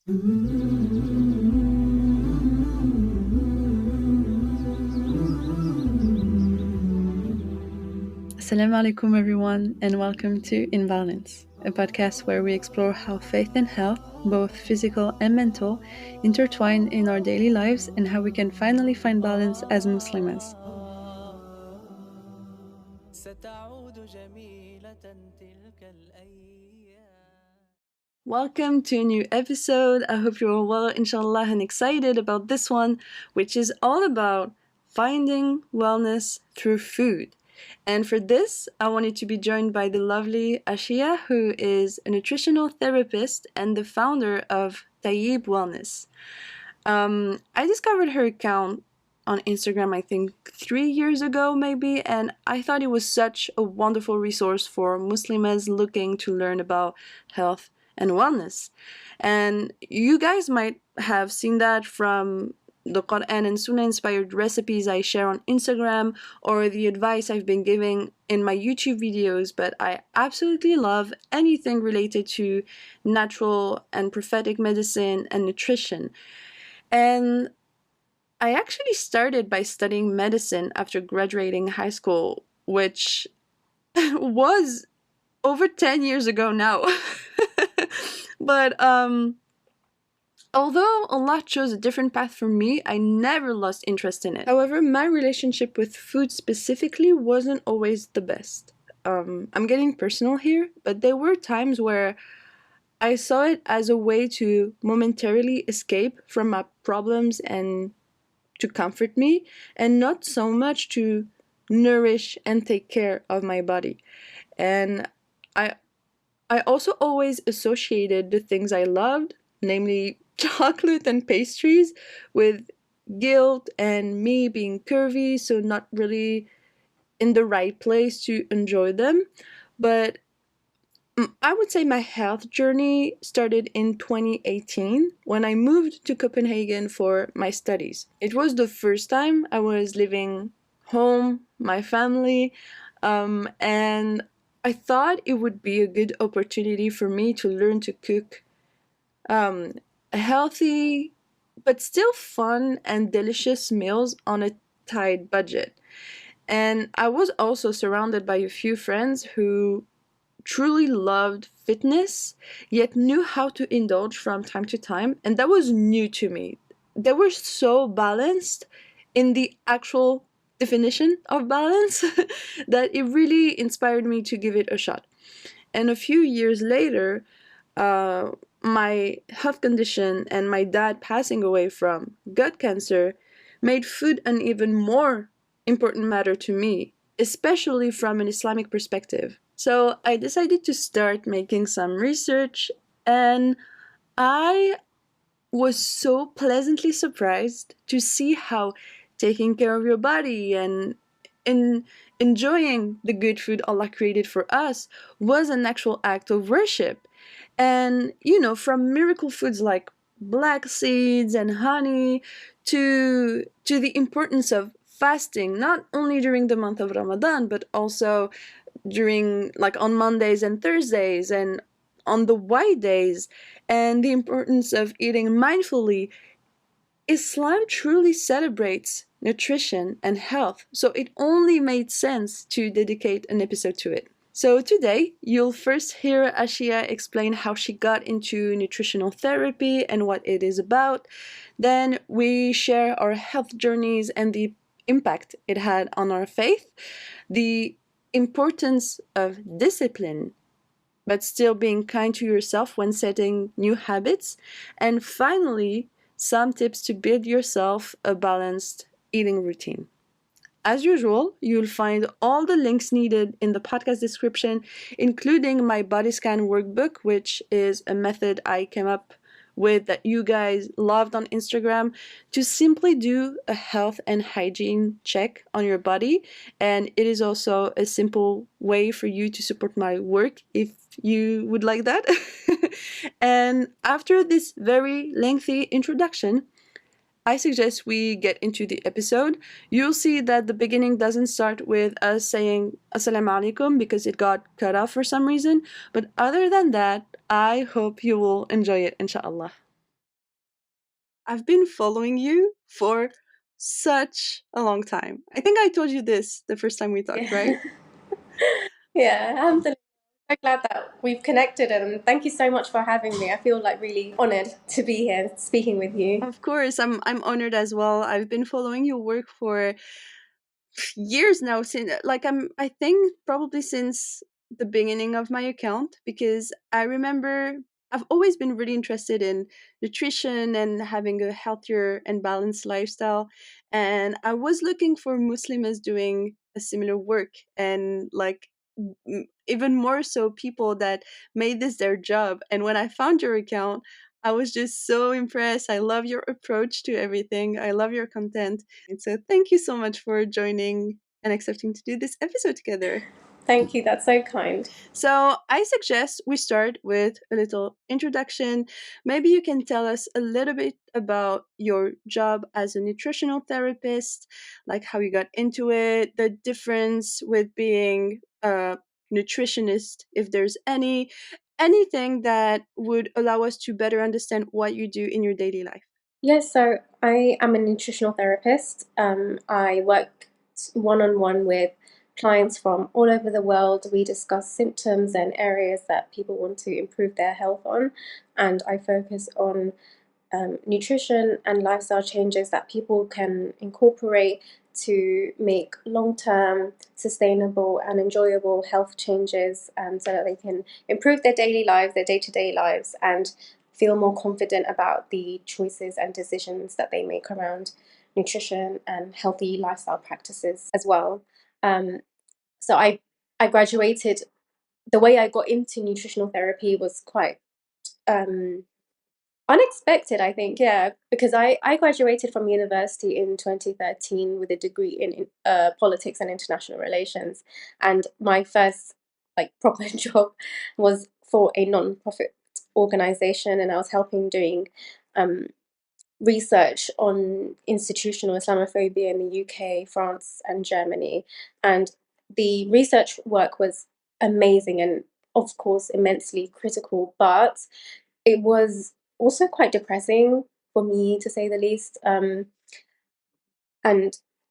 Assalamu alaikum everyone, and welcome to In Balance, a podcast where we explore how faith and health, both physical and mental, intertwine in our daily lives and how we can finally find balance as Muslims. Welcome to a new episode. I hope you're all well, insha'Allah, and excited about this one, which is all about finding wellness through food. And for this, I wanted to be joined by the lovely Ashiya, who is a nutritional therapist and the founder of Tayyib Wellness. I discovered her account on Instagram, I think 3 years ago maybe, and I thought it was such a wonderful resource for Muslims looking to learn about health and wellness. And you guys might have seen that from the Quran and Sunnah inspired recipes I share on Instagram or the advice I've been giving in my YouTube videos, but I absolutely love anything related to natural and prophetic medicine and nutrition. And I actually started by studying medicine after graduating high school, which was over 10 years ago now. But although Allah chose a different path for me, I never lost interest in it. However, my relationship with food specifically wasn't always the best. I'm getting personal here, but there were times where I saw it as a way to momentarily escape from my problems and to comfort me, and not so much to nourish and take care of my body. And I also always associated the things I loved, namely chocolate and pastries, with guilt and me being curvy, so not really in the right place to enjoy them. But I would say my health journey started in 2018 when I moved to Copenhagen for my studies. It was the first time I was living home, my family, and I thought it would be a good opportunity for me to learn to cook healthy but still fun and delicious meals on a tight budget. And I was also surrounded by a few friends who truly loved fitness, yet knew how to indulge from time to time, and that was new to me. They were so balanced in the actual definition of balance that it really inspired me to give it a shot. And a few years later, my health condition and my dad passing away from gut cancer made food an even more important matter to me, especially from an Islamic perspective. So I decided to start making some research, and I was so pleasantly surprised to see how taking care of your body and enjoying the good food Allah created for us was an actual act of worship. And, from miracle foods like black seeds and honey to the importance of fasting, not only during the month of Ramadan, but also during, like, on Mondays and Thursdays and on the white days, and the importance of eating mindfully. Islam truly celebrates nutrition and health, so it only made sense to dedicate an episode to it. So today, you'll first hear Ashiya explain how she got into nutritional therapy and what it is about. Then we share our health journeys and the impact it had on our faith, the importance of discipline, but still being kind to yourself when setting new habits, and finally, some tips to build yourself a balanced eating routine. As usual, you'll find all the links needed in the podcast description, including my body scan workbook, which is a method I came up with that you guys loved on Instagram, to simply do a health and hygiene check on your body. And it is also a simple way for you to support my work if you would like that. And after this very lengthy introduction, I suggest we get into the episode. You'll see that the beginning doesn't start with us saying Assalamu alaikum because it got cut off for some reason. But other than that, I hope you will enjoy it, insha'Allah. I've been following you for such a long time. I think I told you this the first time we talked, Yeah. right? Yeah, alhamdulillah. So glad that we've connected, and thank you so much for having me. I feel like really honored to be here speaking with you. Of course, I'm honored as well. I've been following your work for years now, since like I think probably since the beginning of my account, because I remember I've always been really interested in nutrition and having a healthier and balanced lifestyle, and I was looking for Muslims doing a similar work, and like even more so people that made this their job. And when I found your account, I was just so impressed. I love your approach to everything. I love your content. And so thank you so much for joining and accepting to do this episode together. Thank you, that's so kind. So I suggest we start with a little introduction. Maybe you can tell us a little bit about your job as a nutritional therapist, like how you got into it, the difference with being a nutritionist, if there's anything that would allow us to better understand what you do in your daily life. Yes, so I am a nutritional therapist. I work one on one with clients from all over the world. We discuss symptoms and areas that people want to improve their health on, and I focus on nutrition and lifestyle changes that people can incorporate to make long term, sustainable, and enjoyable health changes so that they can improve their daily lives, their day to day lives, and feel more confident about the choices and decisions that they make around nutrition and healthy lifestyle practices as well. Um, so I graduated. The way I got into nutritional therapy was quite um, unexpected, I think, yeah, because I graduated from university in 2013 with a degree in politics and international relations, and my first like proper job was for a non-profit organization, and I was helping doing um, research on institutional Islamophobia in the UK, France, and Germany, and the research work was amazing and of course immensely critical, but it was also quite depressing for me, to say the least. And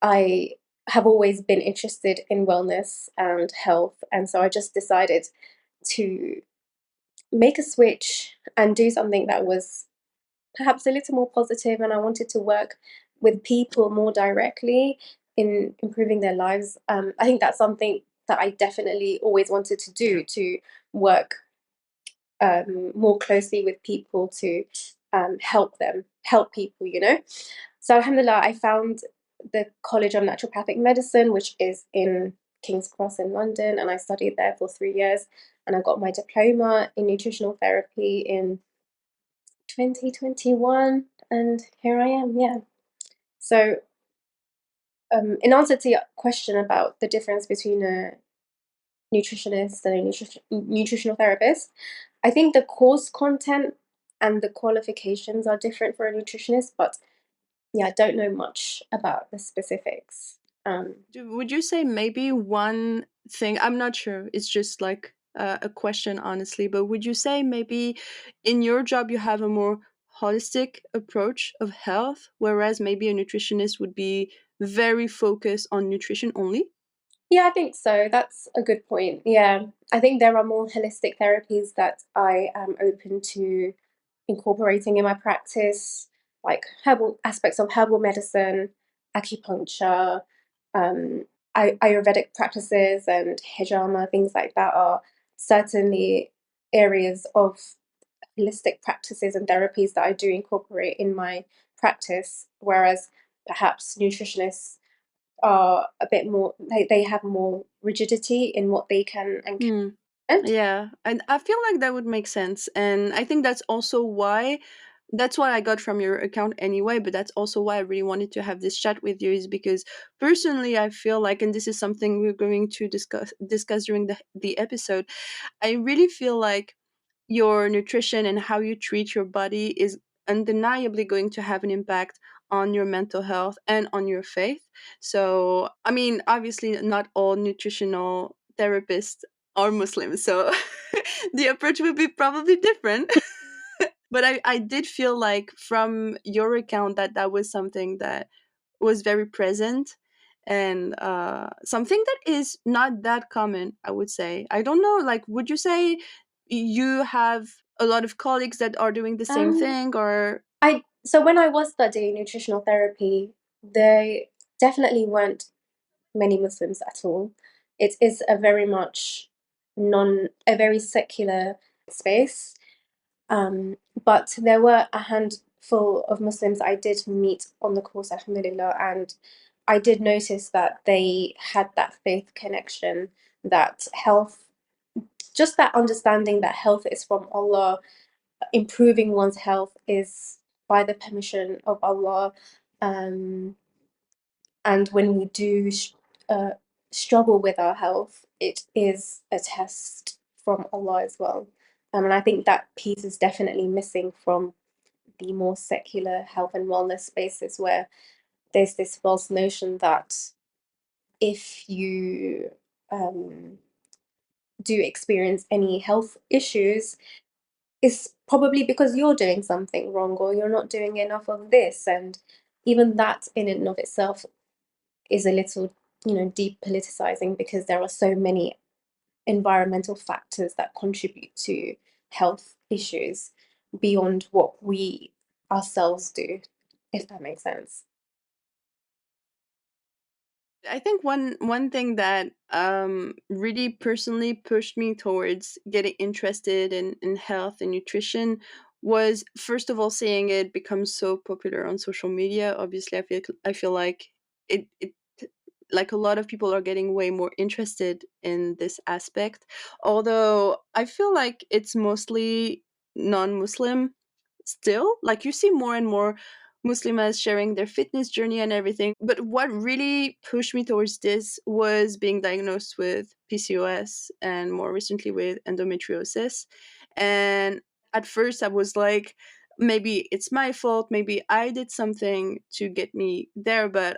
I have always been interested in wellness and health. And so I just decided to make a switch and do something that was perhaps a little more positive. And I wanted to work with people more directly in improving their lives. I think that's something that I definitely always wanted to do, to work more closely with people to help people, you know. So alhamdulillah, I found the College of Naturopathic Medicine, which is in King's Cross in London, and I studied there for 3 years, and I got my diploma in nutritional therapy in 2021, and here I am. Yeah. So in answer to your question about the difference between a nutritionist and a nutritional therapist, I think the course content and the qualifications are different for a nutritionist, but yeah, I don't know much about the specifics. Would you say maybe one thing? I'm not sure. It's just like a question, honestly. But would you say maybe in your job you have a more holistic approach of health, whereas maybe a nutritionist would be very focused on nutrition only? Yeah, I think so. That's a good point. Yeah, I think there are more holistic therapies that I am open to incorporating in my practice, like herbal aspects of herbal medicine, acupuncture, um, Ayurvedic practices, and hijama, things like that are certainly areas of holistic practices and therapies that I do incorporate in my practice, whereas perhaps nutritionists are a bit more, they have more rigidity in what they can and Hmm. can't. Yeah, and I feel like that would make sense. And I think that's also why that's what I got from your account anyway, but that's also why I really wanted to have this chat with you, is because personally I feel like, and this is something we're going to discuss during the episode, I really feel like your nutrition and how you treat your body is undeniably going to have an impact on your mental health and on your faith. So, I mean, obviously, not all nutritional therapists are Muslims, so the approach will be probably different. But I did feel like from your account that that was something that was very present, and something that is not that common, I would say. I don't know, like, would you say you have a lot of colleagues that are doing the same Um, thing, or so when I was studying nutritional therapy, there definitely weren't many Muslims at all. It is a very much a very secular space. But there were a handful of Muslims I did meet on the course, alhamdulillah, and I did notice that they had that faith connection, that health, just that understanding that health is from Allah, improving one's health is by the permission of Allah. Um, and when we do uh, struggle with our health, it is a test from Allah as well. And I think that piece is definitely missing from the more secular health and wellness spaces, where there's this false notion that if you um, do experience any health issues, it's probably because you're doing something wrong or you're not doing enough of this. And even that in and of itself is a little, deep politicizing, because there are so many environmental factors that contribute to health issues beyond what we ourselves do, if that makes sense. I think one thing that really personally pushed me towards getting interested in health and nutrition was, first of all, seeing it become so popular on social media. Obviously, I feel like it like a lot of people are getting way more interested in this aspect. Although I feel like it's mostly non-Muslim still. Like, you see more and more Muslimas sharing their fitness journey and everything. But what really pushed me towards this was being diagnosed with PCOS, and more recently with endometriosis. And at first I was like, maybe it's my fault, maybe I did something to get me there. But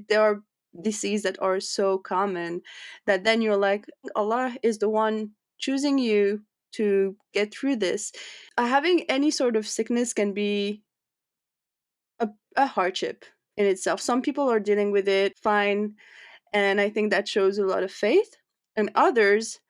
there are diseases that are so common that then you're like, Allah is the one choosing you to get through this. Having any sort of sickness can be a hardship in itself. Some people are dealing with it fine, and I think that shows a lot of faith. And others,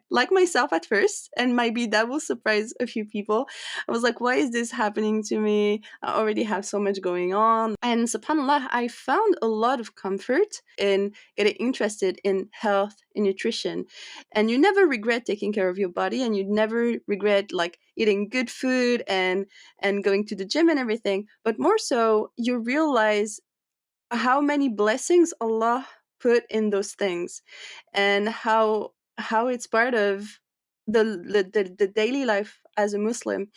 like myself at first, and maybe that will surprise a few people, I was like, why is this happening to me? I already have so much going on. And subhanAllah, I found a lot of comfort in getting interested in health and nutrition. And you never regret taking care of your body, and you never regret like eating good food and going to the gym and everything. But more so, you realize how many blessings Allah put in those things, and how it's part of the daily life as a Muslim.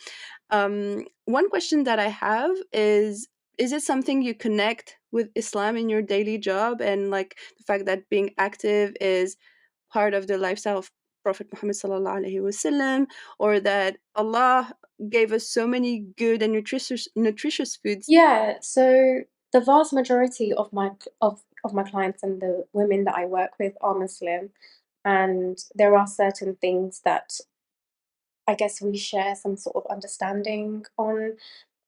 One question that I have is it something you connect with Islam in your daily job, and like the fact that being active is part of the lifestyle of Prophet Muhammad sallallahu alaihi wasallam, or that Allah gave us so many good and nutritious foods. Yeah, so the vast majority of my clients and the women that I work with are Muslim, and there are certain things that I guess we share some sort of understanding on,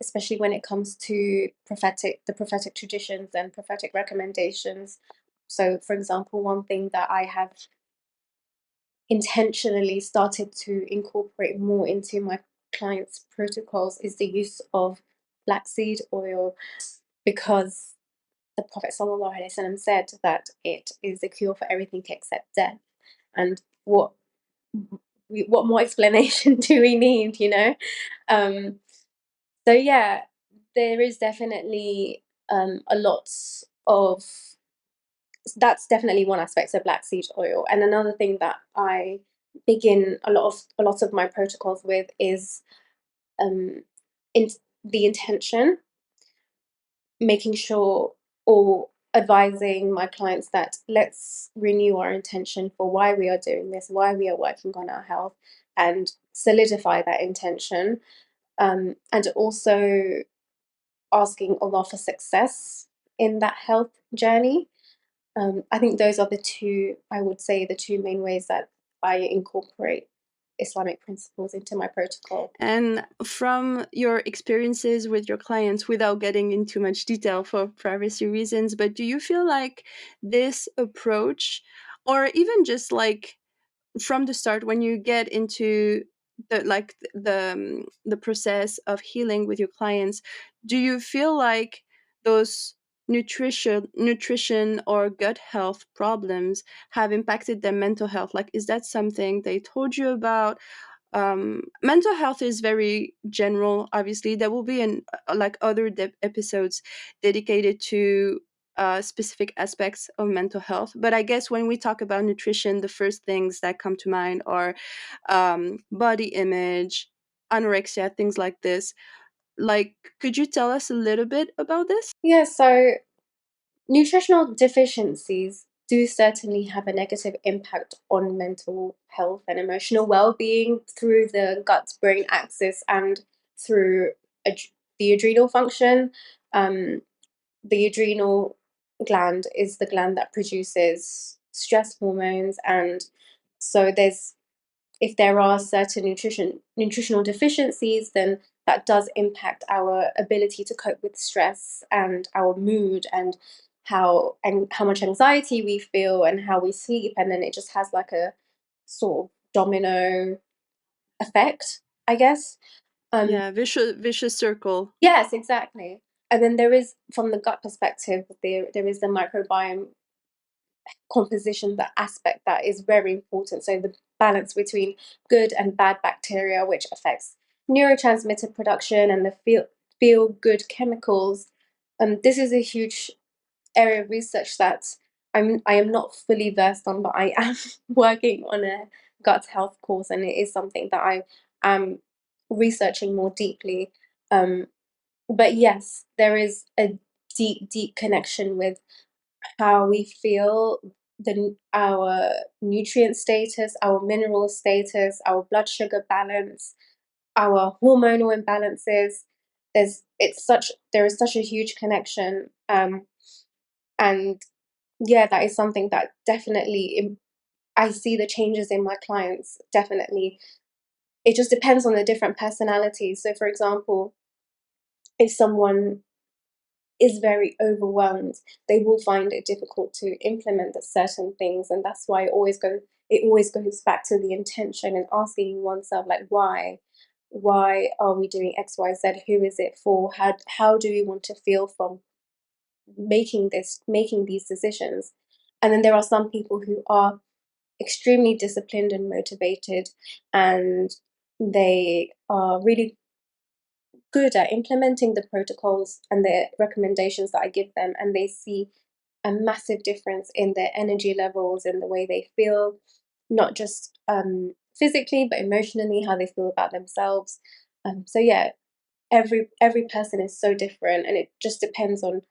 especially when it comes to the prophetic traditions and prophetic recommendations. So, for example, one thing that I have intentionally started to incorporate more into my clients' protocols is the use of black seed oil, because the Prophet ﷺ said that it is a cure for everything except death. And what more explanation do we need, you know? Um, so yeah, there is definitely a lot of that's definitely one aspect of black seed oil. And another thing that I begin a lot of my protocols with is um, in the intention, making sure, or advising my clients that let's renew our intention for why we are doing this, why we are working on our health, and solidify that intention. And also asking Allah for success in that health journey. I think those are the two, I would say, the two main ways that I incorporate Islamic principles into my protocol. And from your experiences with your clients, without getting into much detail for privacy reasons, but do you feel like this approach, or even just like from the start when you get into the process of healing with your clients, do you feel like those nutrition or gut health problems have impacted their mental health? Like, is that something they told you about? Mental health is very general. Obviously there will be like other episodes dedicated to specific aspects of mental health, but I guess when we talk about nutrition, the first things that come to mind are body image, anorexia, things like this. Like, could you tell us a little bit about this? Yeah, so nutritional deficiencies do certainly have a negative impact on mental health and emotional well-being through the gut-brain axis and through the adrenal function. Um, the adrenal gland is the gland that produces stress hormones, and so there's if there are certain nutritional deficiencies, then that does impact our ability to cope with stress and our mood and how much anxiety we feel and how we sleep, and then it just has like a sort of domino effect, I guess. Um, Yeah, vicious circle. yes, exactly. And then there is, from the gut perspective, there is the microbiome composition, that aspect that is very important. So the balance between good and bad bacteria, which affects neurotransmitter production and the feel good chemicals. This is a huge area of research that I am not fully versed on, but I am working on a gut health course, and it is something that I am researching more deeply. Um, but yes, there is a deep connection with how we feel, our nutrient status, our mineral status, our blood sugar balance, our hormonal imbalances. There is such a huge connection, and yeah, that is something that definitely I see the changes in my clients. Definitely, it just depends on the different personalities. So, for example, if someone is very overwhelmed, they will find it difficult to implement certain things, and that's why it always goes back to the intention and asking oneself, like, why are we doing XYZ? Who is it for? How do we want to feel from making these decisions? And then there are some people who are extremely disciplined and motivated, and they are really good at implementing the protocols and the recommendations that I give them, and they see a massive difference in their energy levels and the way they feel, not just physically but emotionally, how they feel about themselves. So yeah, every person is so different, and it just depends on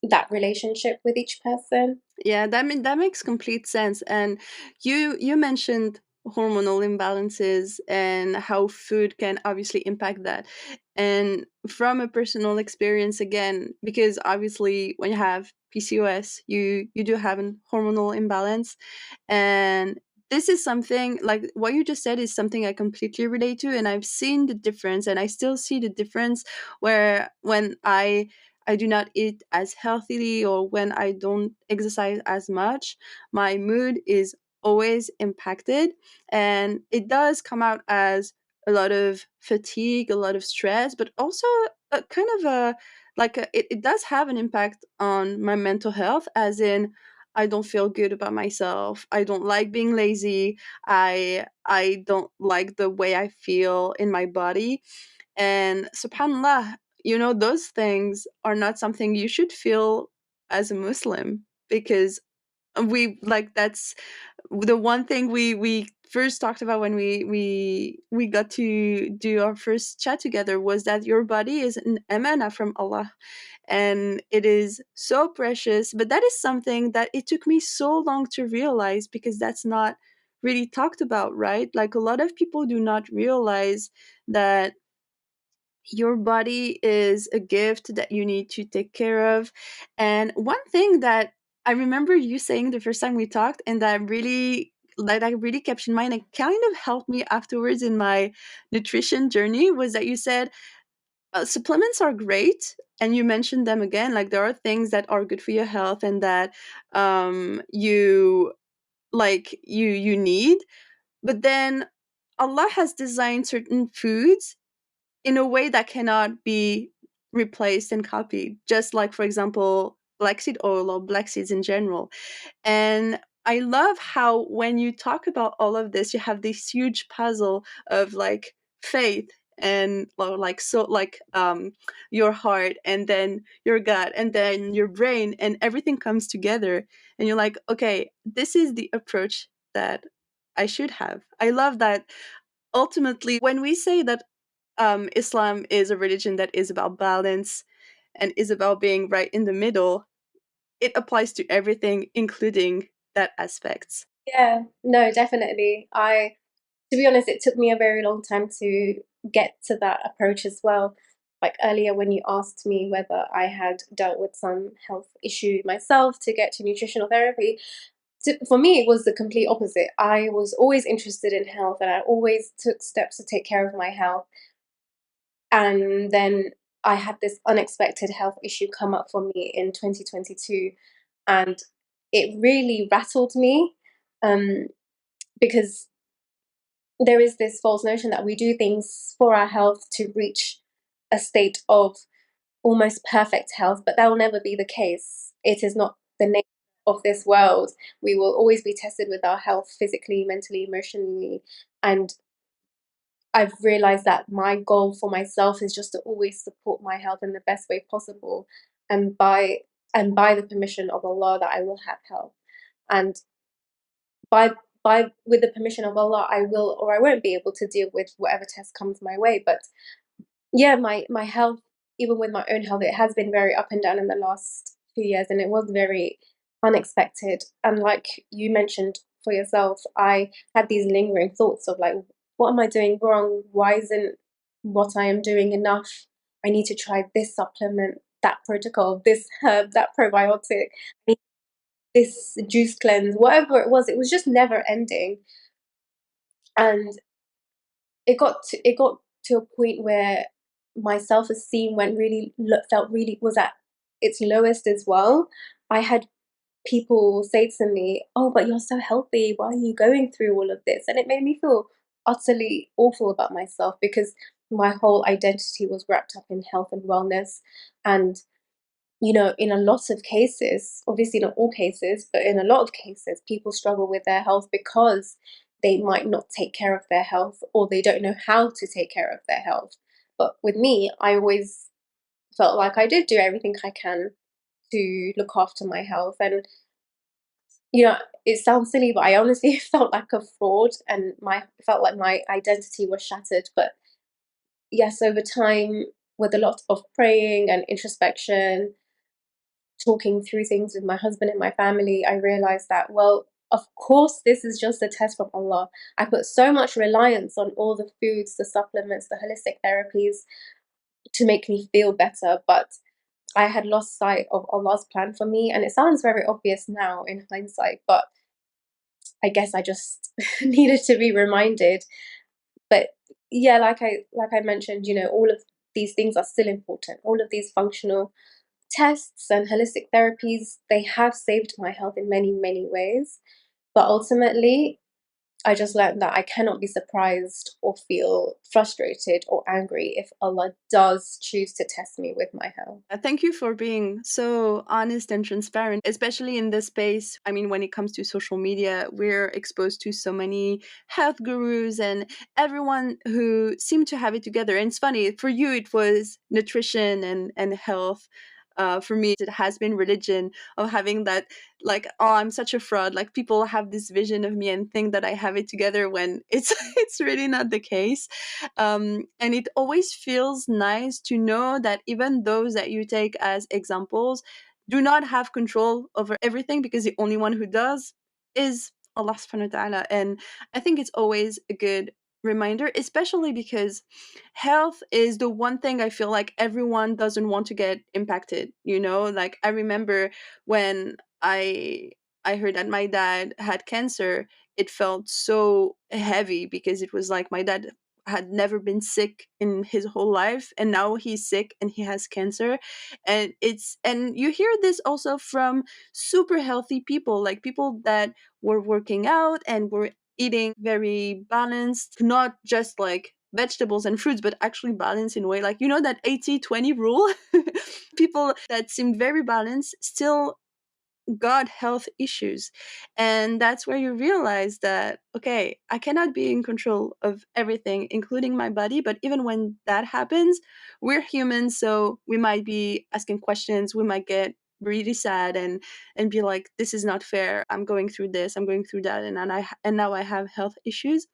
that relationship with each person. Yeah, that makes complete sense. And you mentioned hormonal imbalances and how food can obviously impact that. And from a personal experience again, because obviously when you have PCOS, you do have an hormonal imbalance. And this is something like what you just said is something I completely relate to, and I've seen the difference, and I still see the difference where when I do not eat as healthily or when I don't exercise as much, my mood is always impacted. And it does come out as a lot of fatigue, a lot of stress, but also a kind of a it does have an impact on my mental health, as in I don't feel good about myself. I don't like being lazy. I don't like the way I feel in my body. And subhanallah, those things are not something you should feel as a Muslim, because we like that's the one thing we first talked about when we got to do our first chat together, was that your body is an amanah from Allah, and it is so precious. But that is something that it took me so long to realize, because that's not really talked about, right? Like, a lot of people do not realize that your body is a gift that you need to take care of. And one thing that I remember you saying the first time we talked, and that really that I really kept in mind and kind of helped me afterwards in my nutrition journey was that you said supplements are great, and you mentioned them again. Like there are things that are good for your health and that you you need, but then Allah has designed certain foods in a way that cannot be replaced and copied. Just like, for example, black seed oil or black seeds in general. And I love how when you talk about all of this, you have this huge puzzle of like faith and like so like your heart and then your gut and then your brain and everything comes together and you're like, okay, this is the approach that I should have. I love that ultimately when we say that Islam is a religion that is about balance and is about being right in the middle, it applies to everything, including that aspect. Yeah, no, definitely. To be honest, it took me a very long time to get to that approach as well. Like earlier, when you asked me whether I had dealt with some health issue myself to get to nutritional therapy, for me, it was the complete opposite. I was always interested in health and I always took steps to take care of my health. And then I had this unexpected health issue come up for me in 2022. And it really rattled me um, because there is this false notion that we do things for our health to reach a state of almost perfect health, but that will never be the case. It is not the nature of this world. We will always be tested with our health physically, mentally, emotionally. And I've realized that my goal for myself is just to always support my health in the best way possible. And by the permission of Allah that I will have health. And by with the permission of Allah, I will or I won't be able to deal with whatever test comes my way. But yeah, my health, even with my own health, it has been very up and down in the last few years, and it was very unexpected. And like you mentioned for yourself, I had these lingering thoughts of like, what am I doing wrong? Why isn't what I am doing enough? I need to try this supplement, that protocol, this herb, that probiotic, this juice cleanse, whatever it was just never ending. And it got to a point where my self-esteem went really felt really was at its lowest as well. I had people say to me, "Oh, but you're so healthy. Why are you going through all of this?" And it made me feel utterly awful about myself because my whole identity was wrapped up in health and wellness. And in a lot of cases, obviously not all cases, but in a lot of cases, people struggle with their health because they might not take care of their health or they don't know how to take care of their health. But with me, I always felt like I did do everything I can to look after my health. And, it sounds silly, but I honestly felt like a fraud and felt like my identity was shattered. But yes, over time, with a lot of praying and introspection, talking through things with my husband and my family, I realized that, well, of course, this is just a test from Allah. I put so much reliance on all the foods, the supplements, the holistic therapies to make me feel better, but I had lost sight of Allah's plan for me. And it sounds very obvious now in hindsight, but I guess I just needed to be reminded. But yeah, like I mentioned, all of these things are still important. All of these functional tests and holistic therapies, they have saved my health in many, many ways. But ultimately, I just learned that I cannot be surprised or feel frustrated or angry if Allah does choose to test me with my health. Thank you for being so honest and transparent, especially in this space. I mean, when it comes to social media, we're exposed to so many health gurus and everyone who seem to have it together. And it's funny, for you, it was nutrition and health. For me, it has been religion of having that, like, oh, I'm such a fraud. Like, people have this vision of me and think that I have it together when it's it's really not the case. And it always feels nice to know that even those that you take as examples do not have control over everything, because the only one who does is Allah subhanahu wa ta'ala. And I think it's always a good reminder, especially because health is the one thing I feel like everyone doesn't want to get impacted. Like, I remember when I I heard that my dad had cancer, it felt so heavy because it was like my dad had never been sick in his whole life, and now he's sick and he has cancer. And you hear this also from super healthy people, like people that were working out and were eating very balanced, not just like vegetables and fruits, but actually balanced in a way, like, you know, that 80-20 rule. People that seemed very balanced still got health issues. And that's where you realize that, okay, I cannot be in control of everything, including my body. But even when that happens, we're humans. So we might be asking questions. We might get really sad and be like, this is not fair. I'm going through this, I'm going through that. And now I have health issues.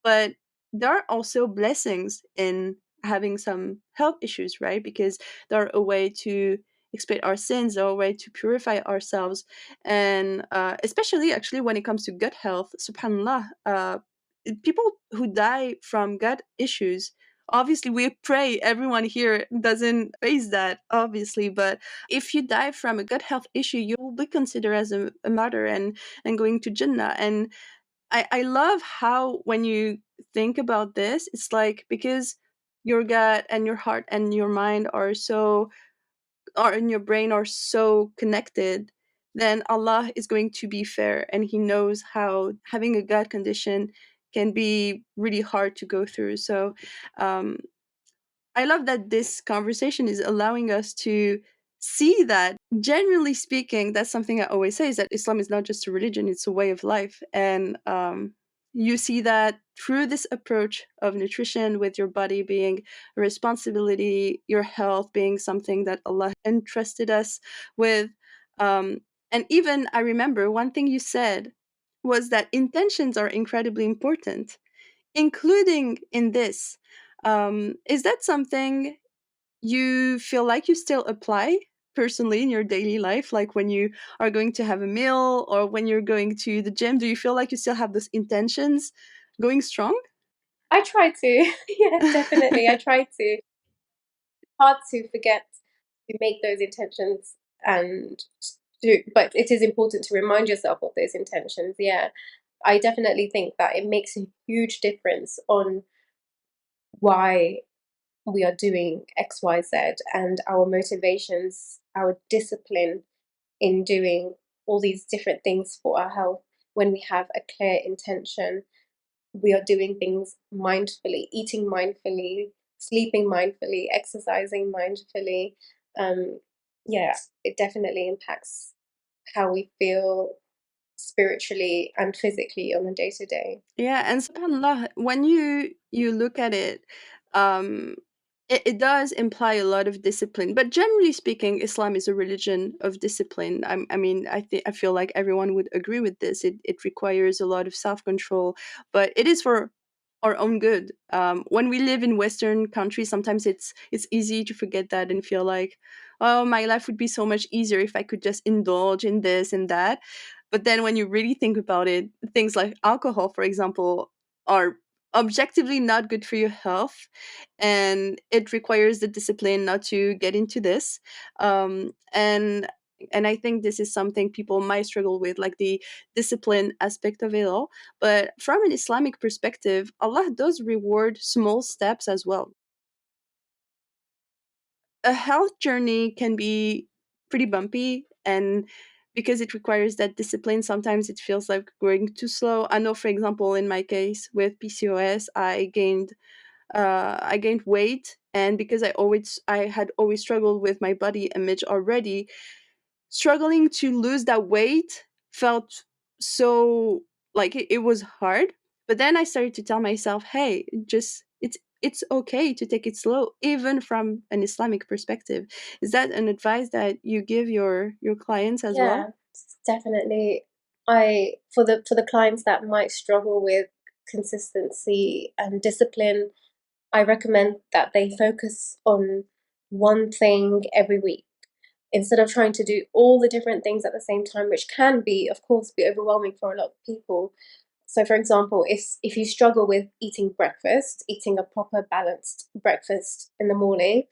But there are also blessings in having some health issues, right? Because they're a way to expiate our sins, or a way to purify ourselves. And especially actually when it comes to gut health, subhanallah, people who die from gut issues, obviously we pray everyone here doesn't face that, obviously, but if you die from a gut health issue, you will be considered as a martyr and going to Jannah. And I love how when you think about this, it's like, because your gut and your heart and your mind are so, or in your brain are so connected, then Allah is going to be fair, and He knows how having a gut condition can be really hard to go through. So um, I love that this conversation is allowing us to see that, generally speaking, that's something I always say, is that Islam is not just a religion, it's a way of life. And you see that through this approach of nutrition, with your body being a responsibility, your health being something that Allah entrusted us with. Um, and even I remember one thing you said was that intentions are incredibly important, including in this. Is that something you feel like you still apply personally in your daily life? Like when you are going to have a meal or when you're going to the gym, do you feel like you still have those intentions going strong? I try to. Yeah, definitely. I try to. Hard to forget to make those intentions and do, but it is important to remind yourself of those intentions. Yeah, I definitely think that it makes a huge difference on why we are doing X, Y, Z, and our motivations, our discipline in doing all these different things for our health. When we have a clear intention, we are doing things mindfully, eating mindfully, sleeping mindfully, exercising mindfully. Um, yeah, it definitely impacts how we feel spiritually and physically on a day to day. Yeah, and subhanallah, when you look at it, um, it does imply a lot of discipline. But generally speaking, Islam is a religion of discipline. I mean, I feel like everyone would agree with this. It requires a lot of self control, but it is for our own good. When we live in Western countries, sometimes it's easy to forget that and feel like, oh, my life would be so much easier if I could just indulge in this and that. But then when you really think about it, things like alcohol, for example, are objectively not good for your health, and it requires the discipline not to get into this. And I think this is something people might struggle with, like the discipline aspect of it all. But from an Islamic perspective, Allah does reward small steps as well. A health journey can be pretty bumpy, and because it requires that discipline, sometimes it feels like going too slow. I know, for example, in my case with PCOS, I gained weight, and because I had always struggled with my body image already, struggling to lose that weight felt so, like, it was hard. But then I started to tell myself, hey, just it's okay to take it slow, even from an Islamic perspective. Is that an advice that you give your clients as well? Yeah, definitely. I for the clients that might struggle with consistency and discipline, I recommend that they focus on one thing every week instead of trying to do all the different things at the same time, which can be, of course, be overwhelming for a lot of people. So, for example, if you struggle with eating breakfast, eating a proper balanced breakfast in the morning,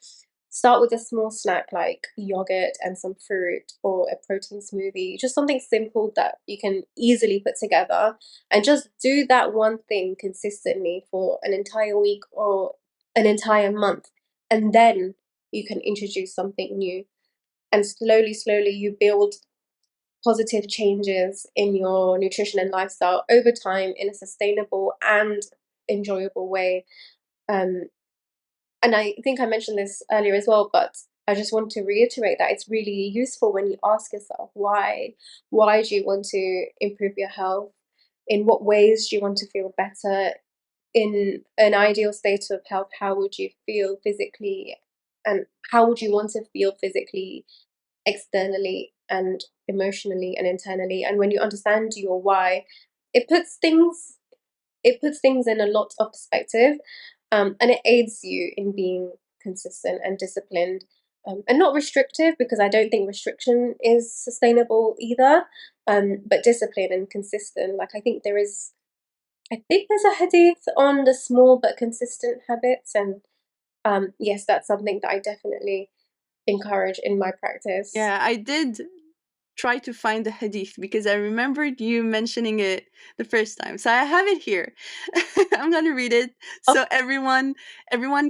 Start with a small snack like yogurt and some fruit or a protein smoothie, just something simple that you can easily put together. And just do that one thing consistently for an entire week or an entire month. And then you can introduce something new. And slowly, slowly, you build positive changes in your nutrition and lifestyle over time in a sustainable and enjoyable way. Um, and I think I mentioned this earlier as well, but I just want to reiterate that it's really useful when you ask yourself why. Why do you want to improve your health? In what ways do you want to feel better? In an ideal state of health, how would you feel physically? And how would you want to feel physically, externally, and emotionally and internally? And when you understand your why, it puts things it puts things in a lot of perspective, and it aids you in being consistent and disciplined, and not restrictive, because I don't think restriction is sustainable either. But discipline and consistent. Like I think there's a hadith on the small but consistent habits, and yes, that's something that I definitely encourage in my practice. Yeah, I did try to find the hadith because I remembered you mentioning it the first time. So I have it here. I'm gonna read it Oh, so everyone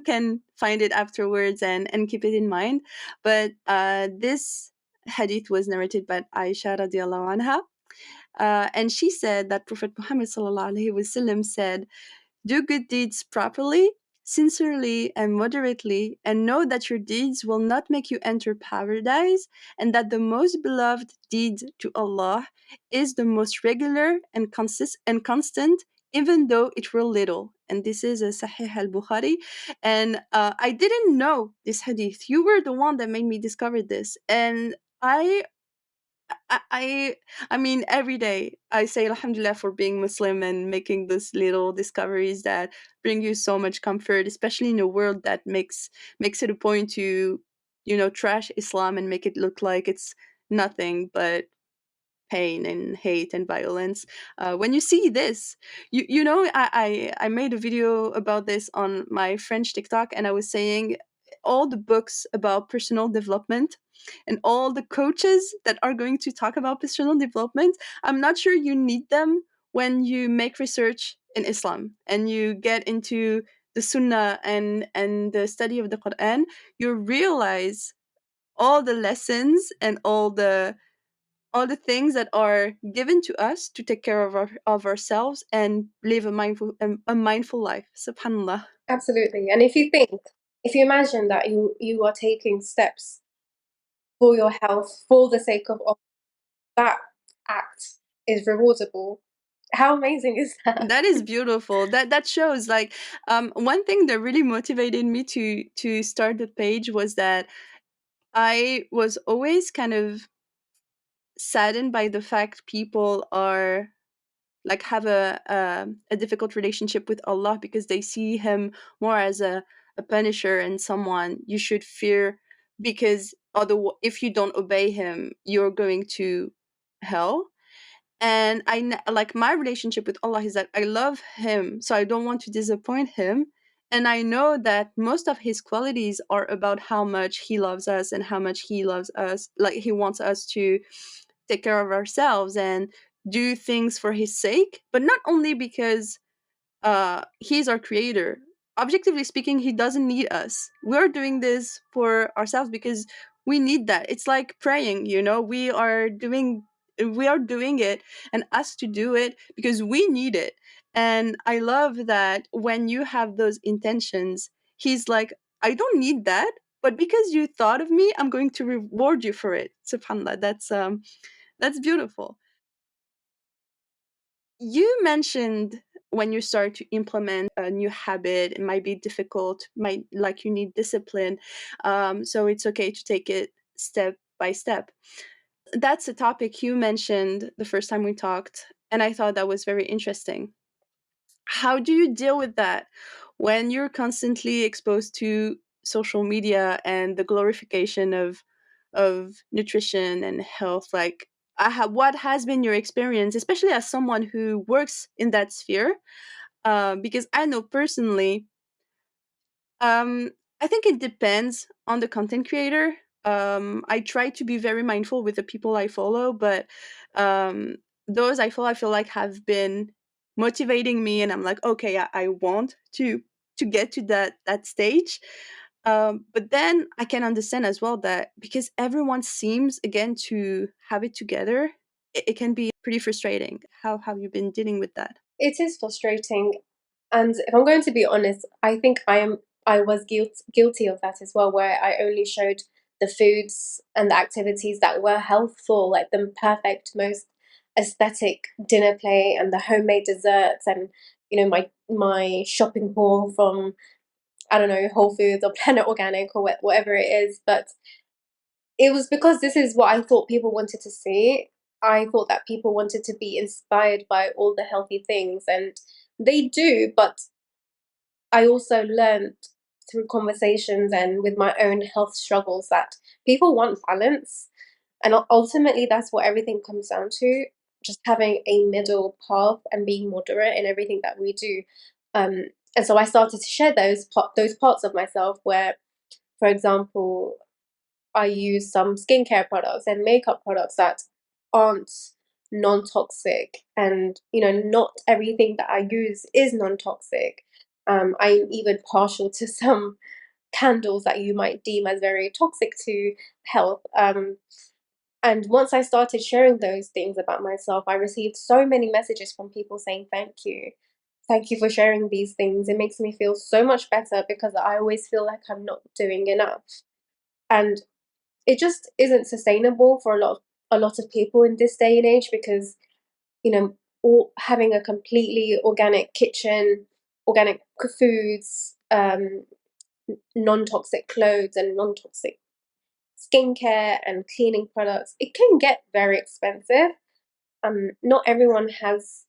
can find it afterwards and keep it in mind. But this hadith was narrated by Aisha radiallahu anha. And she said that Prophet Muhammad sallallahu alaihi wasallam said, "Do good deeds properly, sincerely, and moderately, and know that your deeds will not make you enter paradise, and that the most beloved deed to Allah is the most regular and constant, even though it were little." And this is a Sahih al Bukhari. And I didn't know this hadith. You were the one that made me discover this. And I, I I mean, every day I say Alhamdulillah for being Muslim and making these little discoveries that bring you so much comfort, especially in a world that makes it a point to, trash Islam and make it look like it's nothing but pain and hate and violence. When you see this, I made a video about this on my French TikTok, and I was saying all the books about personal development and all the coaches that are going to talk about personal development, I'm not sure you need them when you make research in Islam and you get into the Sunnah and the study of the Quran. You realize all the lessons and all the things that are given to us to take care of ourselves and live a mindful life. Subhanallah. absolutely. And if you imagine that you are taking steps for your health for the sake of that act is rewardable. How amazing is that? That is beautiful. That shows like one thing that really motivated me to start the page was that I was always kind of saddened by the fact people are like have a difficult relationship with Allah because they see him more as a punisher and someone you should fear, because other if you don't obey him you're going to hell. And like my relationship with Allah is that I love him, so I don't want to disappoint him. And I know that most of his qualities are about how much he loves us and how much he loves us, like he wants us to take care of ourselves and do things for his sake, but not only because he's our creator. Objectively speaking, he doesn't need us. We're doing this for ourselves because we need that. It's like praying, we are doing it and asked to do it because we need it. And I love that when you have those intentions, he's like, I don't need that, but because you thought of me, I'm going to reward you for it. Subhanallah, that's beautiful. You mentioned when you start to implement a new habit, it might be difficult, might like you need discipline. So it's okay to take it step by step. That's a topic you mentioned the first time we talked, and I thought that was very interesting. How do you deal with that when you're constantly exposed to social media and the glorification of nutrition and health? Like, what has been your experience, especially as someone who works in that sphere? Because I know personally, I think it depends on the content creator. I try to be very mindful with the people I follow, but um, those I feel like have been motivating me, and I'm like, okay, I want to get to that stage. But then I can understand as well that because everyone seems again to have it together, it can be pretty frustrating. How have you been dealing with that? It is frustrating. And if I'm going to be honest, I think I was guilty of that as well, where I only showed the foods and the activities that were healthful, like the perfect, most aesthetic dinner plate and the homemade desserts and my shopping haul from I don't know Whole Foods or Planet Organic or whatever it is. But it was because this is what I thought people wanted to see. I thought that people wanted to be inspired by all the healthy things, and they do, but I also learned through conversations and with my own health struggles that people want balance. And ultimately, that's what everything comes down to, just having a middle path and being moderate in everything that we do. Um, and so I started to share those parts of myself where, for example, I use some skincare products and makeup products that aren't non-toxic, and not everything that I use is non-toxic. I'm even partial to some candles that you might deem as very toxic to health. And once I started sharing those things about myself, I received so many messages from people saying, "Thank you. Thank you for sharing these things. It makes me feel so much better because I always feel like I'm not doing enough." And it just isn't sustainable for a lot of people in this day and age because having a completely organic kitchen, organic foods, non-toxic clothes, and non-toxic skincare and cleaning products, it can get very expensive. Not everyone has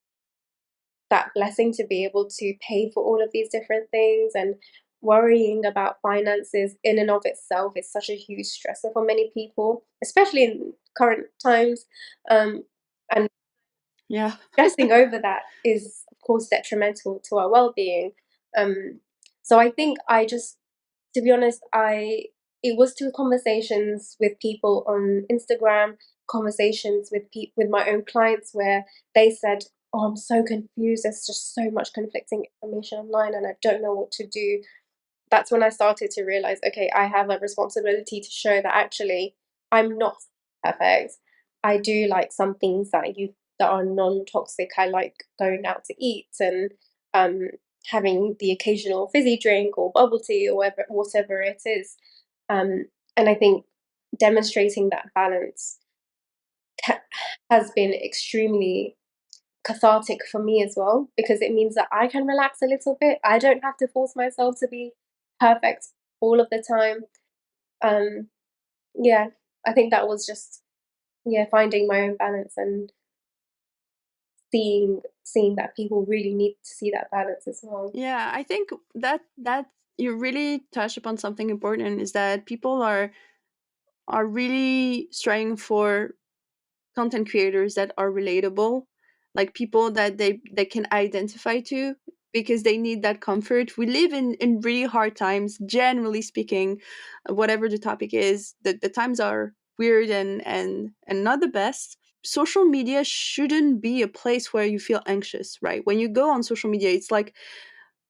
that blessing to be able to pay for all of these different things, and worrying about finances in and of itself is such a huge stressor for many people, especially in current times. And Yeah. stressing over that is, of course, detrimental to our well-being. Um, so I think to be honest, it was through conversations with people on Instagram, conversations with my own clients where they said, "Oh, I'm so confused. There's just so much conflicting information online, and I don't know what to do." That's when I started to realize, okay, I have a responsibility to show that actually I'm not perfect. I do like some things that are non-toxic. I like going out to eat and um, having the occasional fizzy drink or bubble tea or whatever it is. And I think demonstrating that balance ha- has been extremely cathartic for me as well because it means that I can relax a little bit. I don't have to force myself to be perfect all of the time. Um, yeah, I think that was just finding my own balance and seeing that people really need to see that balance as well. Yeah, I think that you really touch upon something important is that people are really striving for content creators that are relatable, like people that they can identify to because they need that comfort. We live in really hard times, generally speaking, whatever the topic is. The times are weird and not the best. Social media shouldn't be a place where you feel anxious, right? When you go on social media, it's like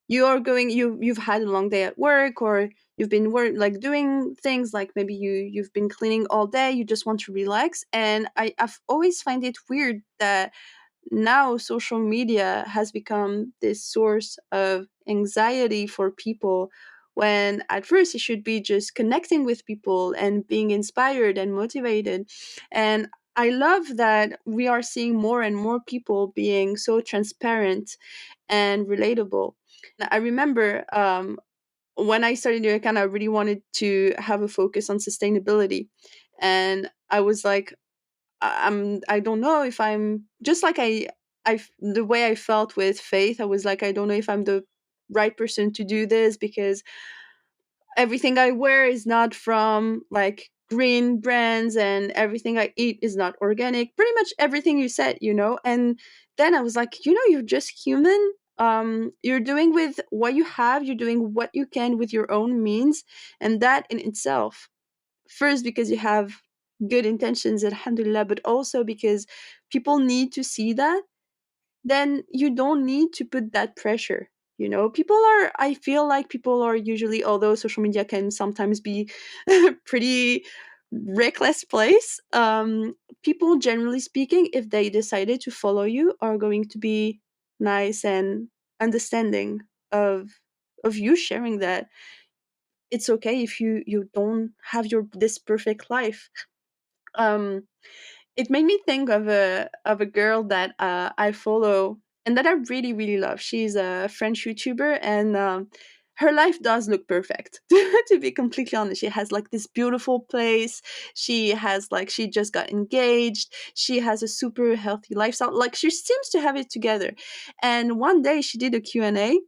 you've had a long day at work, or you've been like doing things like maybe you've been cleaning all day, you just want to relax. And I've always find it weird that now social media has become this source of anxiety for people, when at first it should be just connecting with people and being inspired and motivated. And I love that we are seeing more and more people being so transparent and relatable. I remember when I started new account, I really wanted to have a focus on sustainability, and I was like, I don't know if I'm just like the way I felt with faith. I was like, I don't know if I'm the right person to do this because everything I wear is not from like green brands, and everything I eat is not organic. Pretty much everything you said. And then I was like, you're just human. You're doing with what you have, you're doing what you can with your own means, and that in itself, first because you have good intentions, alhamdulillah, but also because people need to see that, then you don't need to put that pressure. You know, people are, I feel like people are usually, although social media can sometimes be pretty reckless place, people generally speaking, if they decided to follow you, are going to be nice and understanding of you sharing that. It's okay if you don't have your this perfect life. um it made me think of a girl that I follow and that I really really love. She's a French YouTuber, and her life does look perfect. To be completely honest, she has like this beautiful place. She has like she just got engaged. She has a super healthy lifestyle. Like she seems to have it together. And one day she did a Q&A,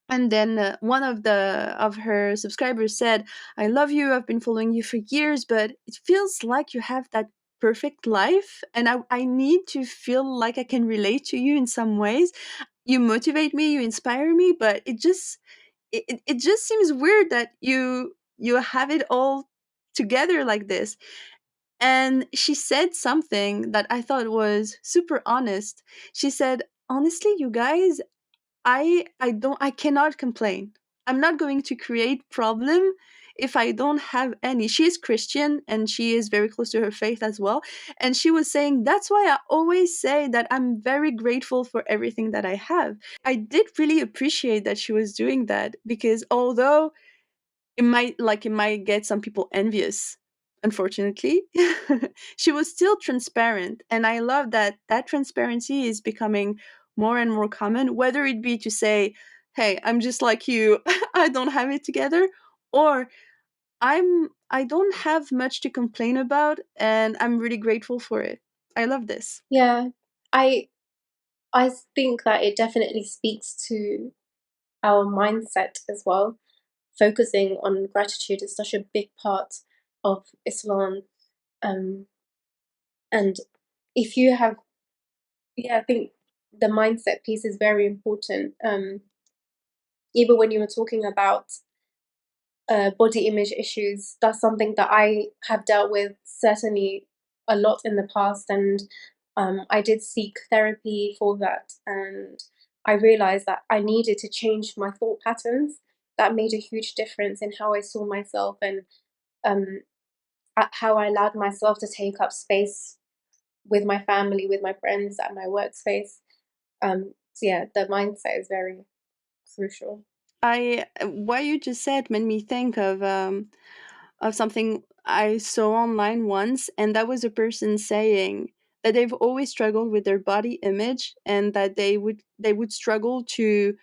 and then one of the of her subscribers said, "I love you. I've been following you for years, but it feels like you have that perfect life, and I need to feel like I can relate to you in some ways. You motivate me, you inspire me, but it just seems weird that you have it all together like this." And she said something that I thought was super honest. She said, "Honestly, you guys, I cannot complain. I'm not going to create problem if I don't have any." She is Christian and she is very close to her faith as well. And she was saying, "That's why I always say that I'm very grateful for everything that I have." I did really appreciate that she was doing that, because although it might get some people envious, unfortunately, she was still transparent, and I love that that transparency is becoming more and more common, whether it be to say, "Hey, I'm just like you, I don't have it together," or I don't have much to complain about and I'm really grateful for it. I love this. Yeah, I I think that it definitely speaks to our mindset as well. Focusing on gratitude is such a big part of Islam. Um, and if you have, yeah, I think the mindset piece is very important. Even when you were talking about body image issues, that's something that I have dealt with certainly a lot in the past, and I did seek therapy for that, and I realized that I needed to change my thought patterns. That made a huge difference in how I saw myself and um, how I allowed myself to take up space with my family, with my friends, at my workspace. So yeah, the mindset is very crucial. I What you just said made me think of something I saw online once, and that was a person saying that they've always struggled with their body image, and that they would struggle to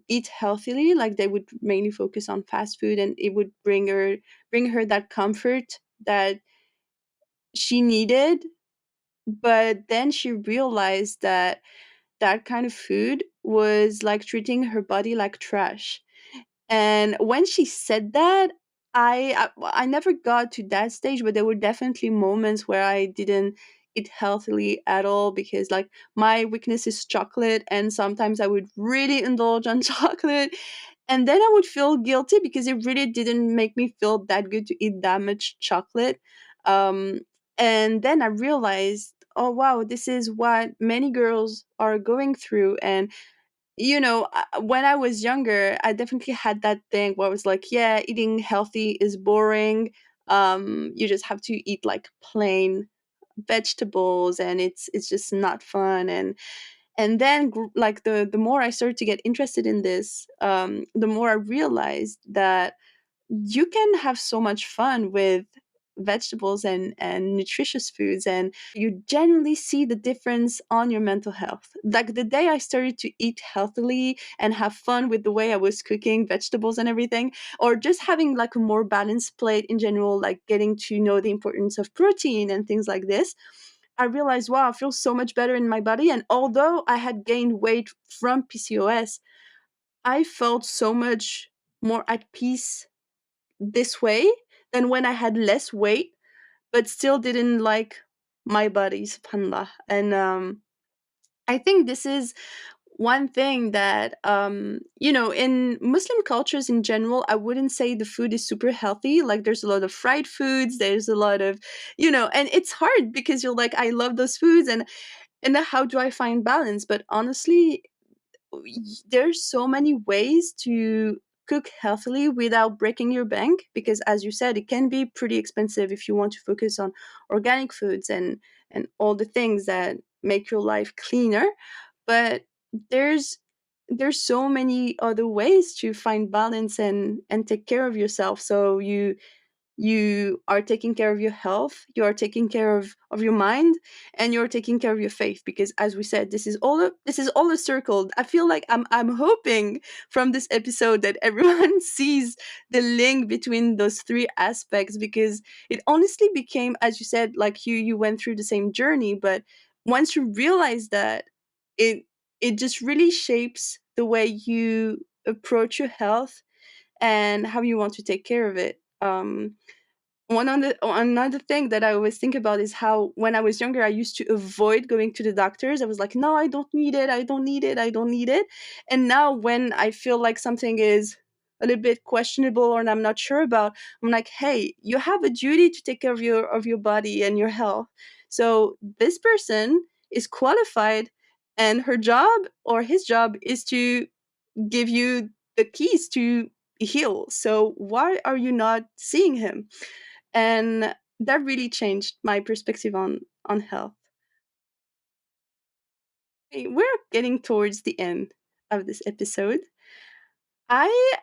eat healthily. Like they would mainly focus on fast food, and it would bring her that comfort that she needed. But then she realized that that kind of food was like treating her body like trash. And when she said that, I never got to that stage, but there were definitely moments where I didn't eat healthily at all, because like my weakness is chocolate, and sometimes I would really indulge on chocolate, and then I would feel guilty because it really didn't make me feel that good to eat that much chocolate. Um, and then I realized, oh wow, this is what many girls are going through. And when I was younger, I definitely had that thing where I was like, yeah, eating healthy is boring. You just have to eat like plain vegetables, and it's just not fun. And then like the more I started to get interested in this, the more I realized that you can have so much fun with vegetables and nutritious foods, and you generally see the difference on your mental health. Like the day I started to eat healthily and have fun with the way I was cooking vegetables and everything, or just having like a more balanced plate in general, like getting to know the importance of protein and things like this, I realized, wow, I feel so much better in my body. And although I had gained weight from PCOS, I felt so much more at peace this way than when I had less weight, but still didn't like my body, subhanallah. And I think this is one thing that in Muslim cultures in general, I wouldn't say the food is super healthy. Like there's a lot of fried foods, there's a lot of, and it's hard because you're like, I love those foods, and how do I find balance? But honestly, there's so many ways to cook healthily without breaking your bank, because as you said, it can be pretty expensive if you want to focus on organic foods and all the things that make your life cleaner. But there's there's so many other ways to find balance and take care of yourself, so you are taking care of your health, you are taking care of your mind, and you're taking care of your faith, because as we said, this is all a circle. I feel like I'm hoping from this episode that everyone sees the link between those three aspects, because it honestly became, as you said, like you went through the same journey, but once you realize that, it it just really shapes the way you approach your health and how you want to take care of it. Another thing that I always think about is how when I was younger, I used to avoid going to the doctors. I was like, no, I don't need it, I don't need it, I don't need it. And now when I feel like something is a little bit questionable or I'm not sure about, I'm like, hey, you have a duty to take care of your body and your health. So this person is qualified, and her job or his job is to give you the keys to heal. So why are you not seeing him? And that really changed my perspective on health. Hey, we're getting towards the end of this episode. I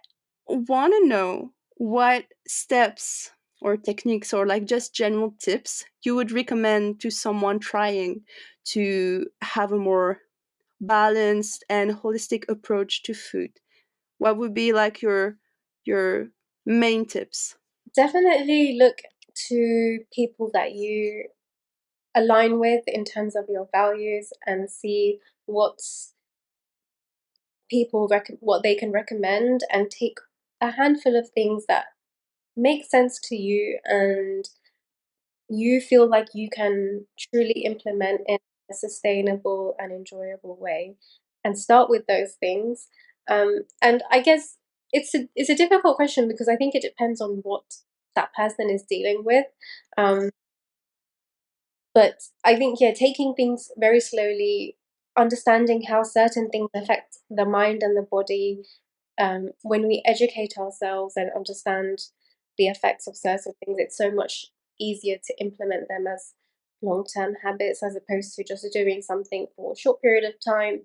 want to know what steps or techniques or like just general tips you would recommend to someone trying to have a more balanced and holistic approach to food. What would be like your main tips? Definitely look to people that you align with in terms of your values and see what's what they can recommend, and take a handful of things that make sense to you and you feel like you can truly implement in a sustainable and enjoyable way, and start with those things. And I guess it's a difficult question because I think it depends on what that person is dealing with. Um, but I think, yeah, taking things very slowly, understanding how certain things affect the mind and the body, when we educate ourselves and understand the effects of certain things, it's so much easier to implement them as long term habits as opposed to just doing something for a short period of time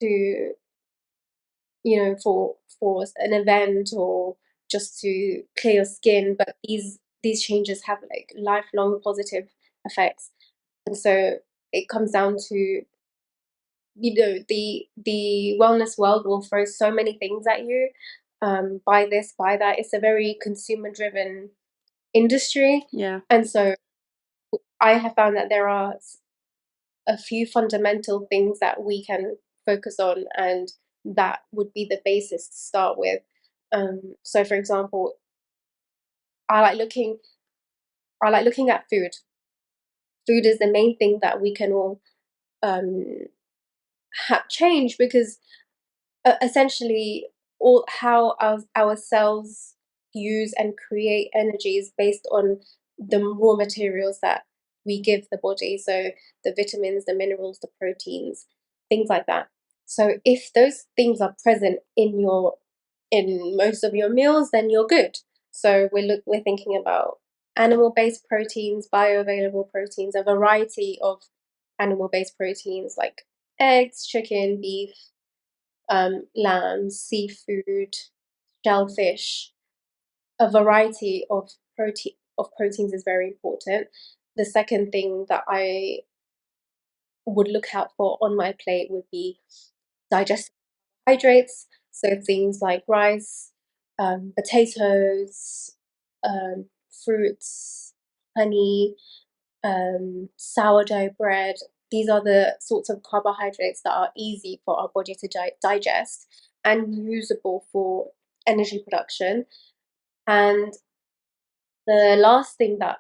to, for an event or just to clear your skin. But these changes have like lifelong positive effects. And so it comes down to, the wellness world will throw so many things at you. Buy this, buy that. It's a very consumer driven industry. Yeah. And so I have found that there are a few fundamental things that we can focus on, and that would be the basis to start with. So for example, I like looking I like looking at food. Food is the main thing that we can all um, change, because essentially all how our cells use and create energies based on the raw materials that we give the body, so the vitamins, the minerals, the proteins, things like that. So if those things are present in most of your meals, then you're good. So we're thinking about animal based proteins, bioavailable proteins, a variety of animal based proteins like eggs, chicken, beef, lamb, seafood, shellfish. A variety of proteins is very important. The second thing that I would look out for on my plate would be digestive hydrates. So things like rice, potatoes, fruits, honey, sourdough bread. These are the sorts of carbohydrates that are easy for our body to digest and usable for energy production. And the last thing that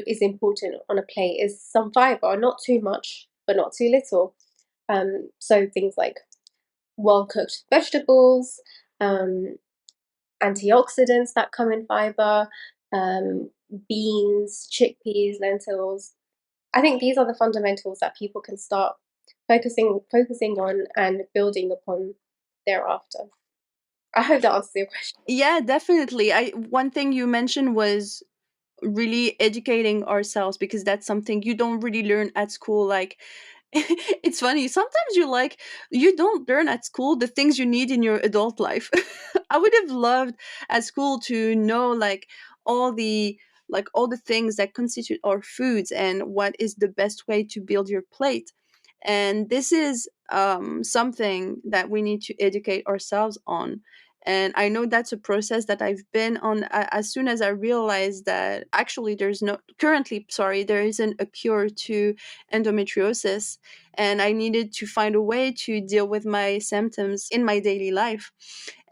is important on a plate is some fiber, not too much, but not too little. So things like well cooked vegetables, um, antioxidants that come in fiber, um, beans, chickpeas, lentils. I think these are the fundamentals that people can start focusing on and building upon thereafter. I hope that answers your question. Yeah, definitely. I One thing you mentioned was really educating ourselves, because that's something you don't really learn at school. Like, it's funny, sometimes you don't learn at school the things you need in your adult life. I would have loved at school to know, all the all the things that constitute our foods and what is the best way to build your plate. And this is something that we need to educate ourselves on. And I know that's a process that I've been on. As soon as I realized that actually there isn't a cure to endometriosis, and I needed to find a way to deal with my symptoms in my daily life.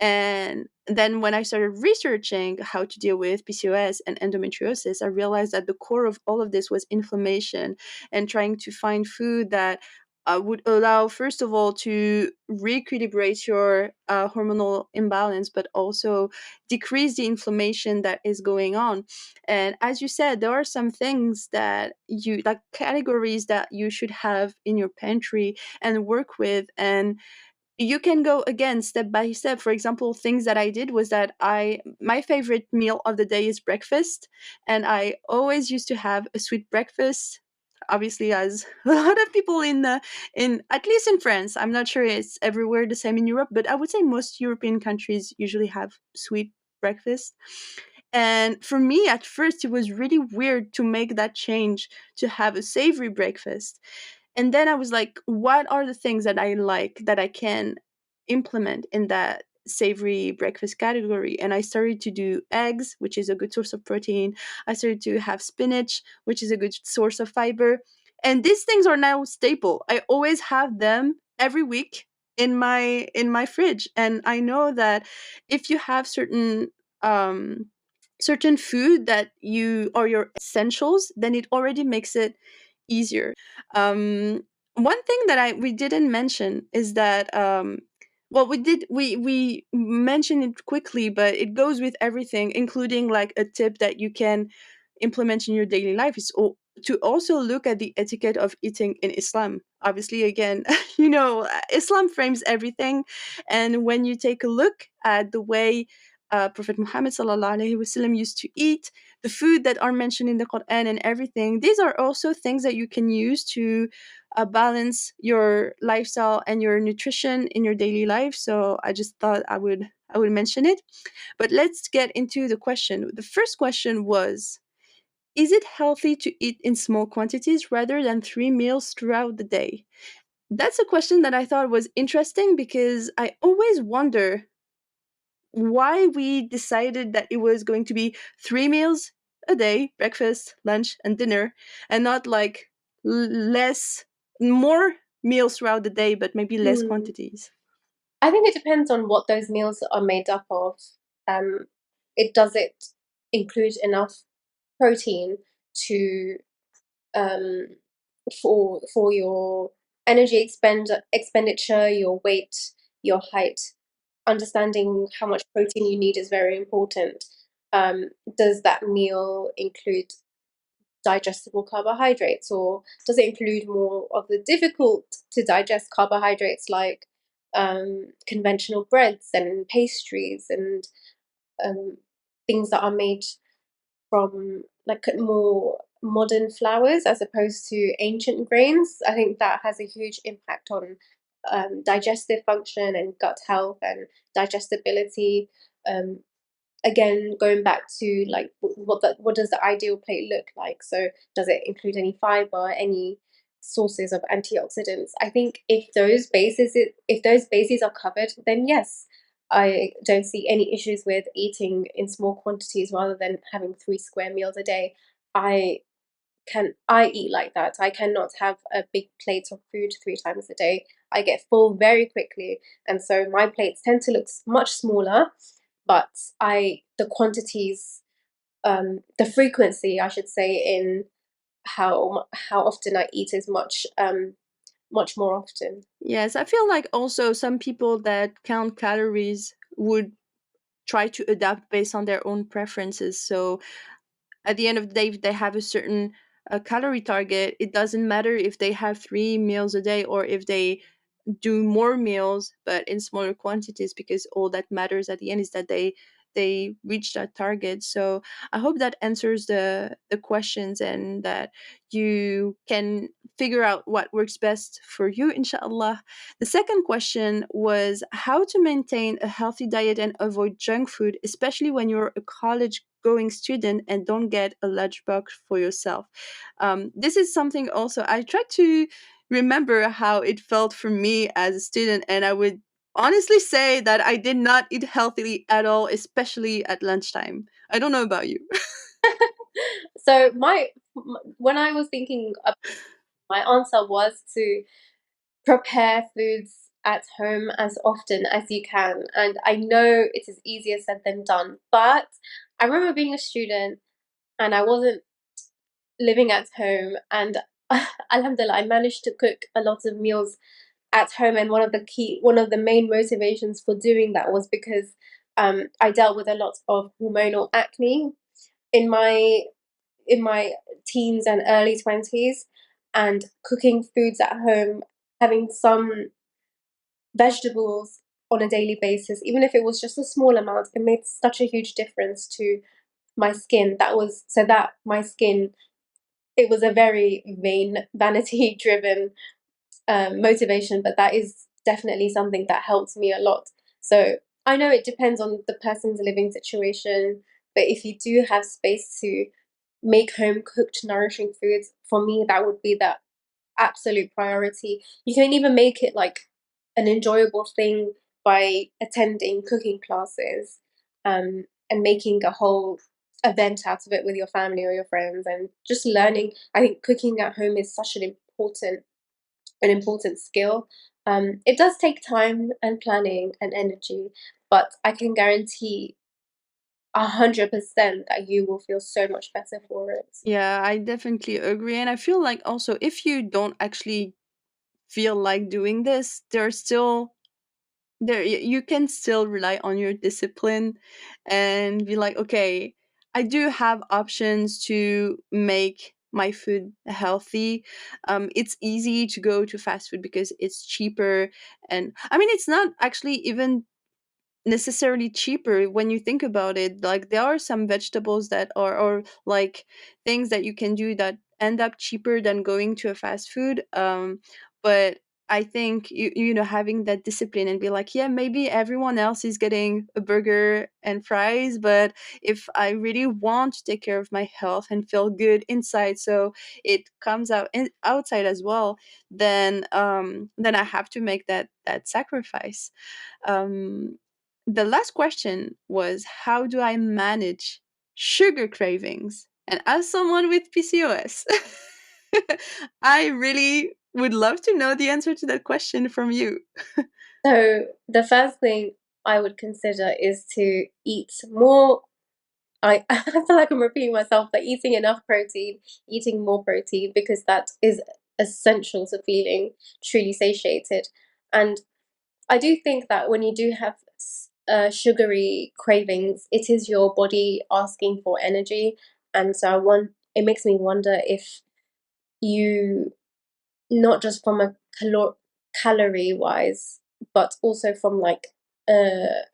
And then when I started researching how to deal with PCOS and endometriosis, I realized that the core of all of this was inflammation, and trying to find food that would allow, first of all, to re-equilibrate your hormonal imbalance, but also decrease the inflammation that is going on. And as you said, there are some things that you like, categories that you should have in your pantry and work with. And you can go again step by step. For example, things that I did was that I my favorite meal of the day is breakfast, and I always used to have a sweet breakfast. Obviously, as a lot of people in at least in France, I'm not sure it's everywhere the same in Europe, but I would say most European countries usually have sweet breakfast. And for me, at first, it was really weird to make that change to have a savory breakfast. And then I was like, what are the things that I like that I can implement in that savory breakfast category? And I started to do eggs, which is a good source of protein. I started to have spinach, which is a good source of fiber. And these things are now staple. I always have them every week in my fridge. And I know that if you have certain food that you are your essentials, then it already makes it easier. One thing that I we didn't mention is that well, we mentioned it quickly, but it goes with everything, including like a tip that you can implement in your daily life is to also look at the etiquette of eating in Islam. Obviously, again, Islam frames everything, and when you take a look at the way Prophet Muhammad sallallahu alaihi wasallam used to eat, the food that are mentioned in the Quran and everything, these are also things that you can use to balance your lifestyle and your nutrition in your daily life. So I just thought I would mention it. But let's get into the question. The first question was, is it healthy to eat in small quantities rather than 3 meals throughout the day? That's a question that I thought was interesting, because I always wonder why we decided that it was going to be 3 meals a day, breakfast, lunch, and dinner, and not like less, more meals throughout the day, but maybe less Hmm. quantities. I think it depends on what those meals are made up of. Um, it include enough protein to um, for your expenditure, your weight, your height. Understanding how much protein you need is very important. Um, does that meal include digestible carbohydrates, or does it include more of the difficult to digest carbohydrates like conventional breads and pastries and um, things that are made from like more modern flours as opposed to ancient grains? I think that has a huge impact on digestive function and gut health and digestibility. Um, Again, going back to like what does the ideal plate look like? So does it include any fiber, any sources of antioxidants? I think if those bases are covered, then yes, I don't see any issues with eating in small quantities rather than having 3 square meals a day. I I eat like that. I cannot have a big plate of food 3 times a day. I get full very quickly, and so my plates tend to look much smaller, but I the quantities, the frequency, I should say, in how often I eat is much much more often. Yes, I feel like also some people that count calories would try to adapt based on their own preferences. So at the end of the day, if they have a certain calorie target, it doesn't matter if they have 3 meals a day or if they do more meals but in smaller quantities, because all that matters at the end is that they reach that target. So I hope that answers the questions and that you can figure out what works best for you, inshallah. The second question was how to maintain a healthy diet and avoid junk food, especially when you're a college going student and don't get a lunchbox for yourself. This is something also I try to remember how it felt for me as a student, and I would honestly say that I did not eat healthily at all, especially at lunchtime. I don't know about you. So when I was thinking, my answer was to prepare foods at home as often as you can. And I know it is easier said than done, but I remember being a student and I wasn't living at home, and alhamdulillah, I managed to cook a lot of meals at home. And one of the main motivations for doing that was because I dealt with a lot of hormonal acne in my teens and early 20s, and cooking foods at home, having some vegetables on a daily basis, even if it was just a small amount, it made such a huge difference to my skin. That my skin, it was a very vanity driven motivation, but that is definitely something that helps me a lot. So I know it depends on the person's living situation, but if you do have space to make home cooked, nourishing foods, for me, that would be the absolute priority. You can even make it like an enjoyable thing by attending cooking classes, and making a whole event out of it with your family or your friends and just learning. I think cooking at home is such an important skill. It does take time and planning and energy, but I can guarantee 100% that you will feel so much better for it. Yeah, I definitely agree. And I feel like also if you don't actually feel like doing this, there's still you can still rely on your discipline and be like, okay, I do have options to make my food healthy. It's easy to go to fast food because it's cheaper, and I mean it's not actually even necessarily cheaper when you think about it. Like there are some vegetables that are, or like things that you can do that end up cheaper than going to a fast food. But I think you know, having that discipline and be like, yeah, maybe everyone else is getting a burger and fries, but if I really want to take care of my health and feel good inside, so it comes out outside as well, then I have to make that sacrifice. um, the last question was how do I manage sugar cravings? And as someone with PCOS, I really would love to know the answer to that question from you. So the first thing I would consider is to eat more. I feel like I'm repeating myself, but eating enough protein, eating more protein, because that is essential to feeling truly satiated. And I do think that when you do have sugary cravings, it is your body asking for energy. And so it makes me wonder if you, not just from a calorie wise, but also from like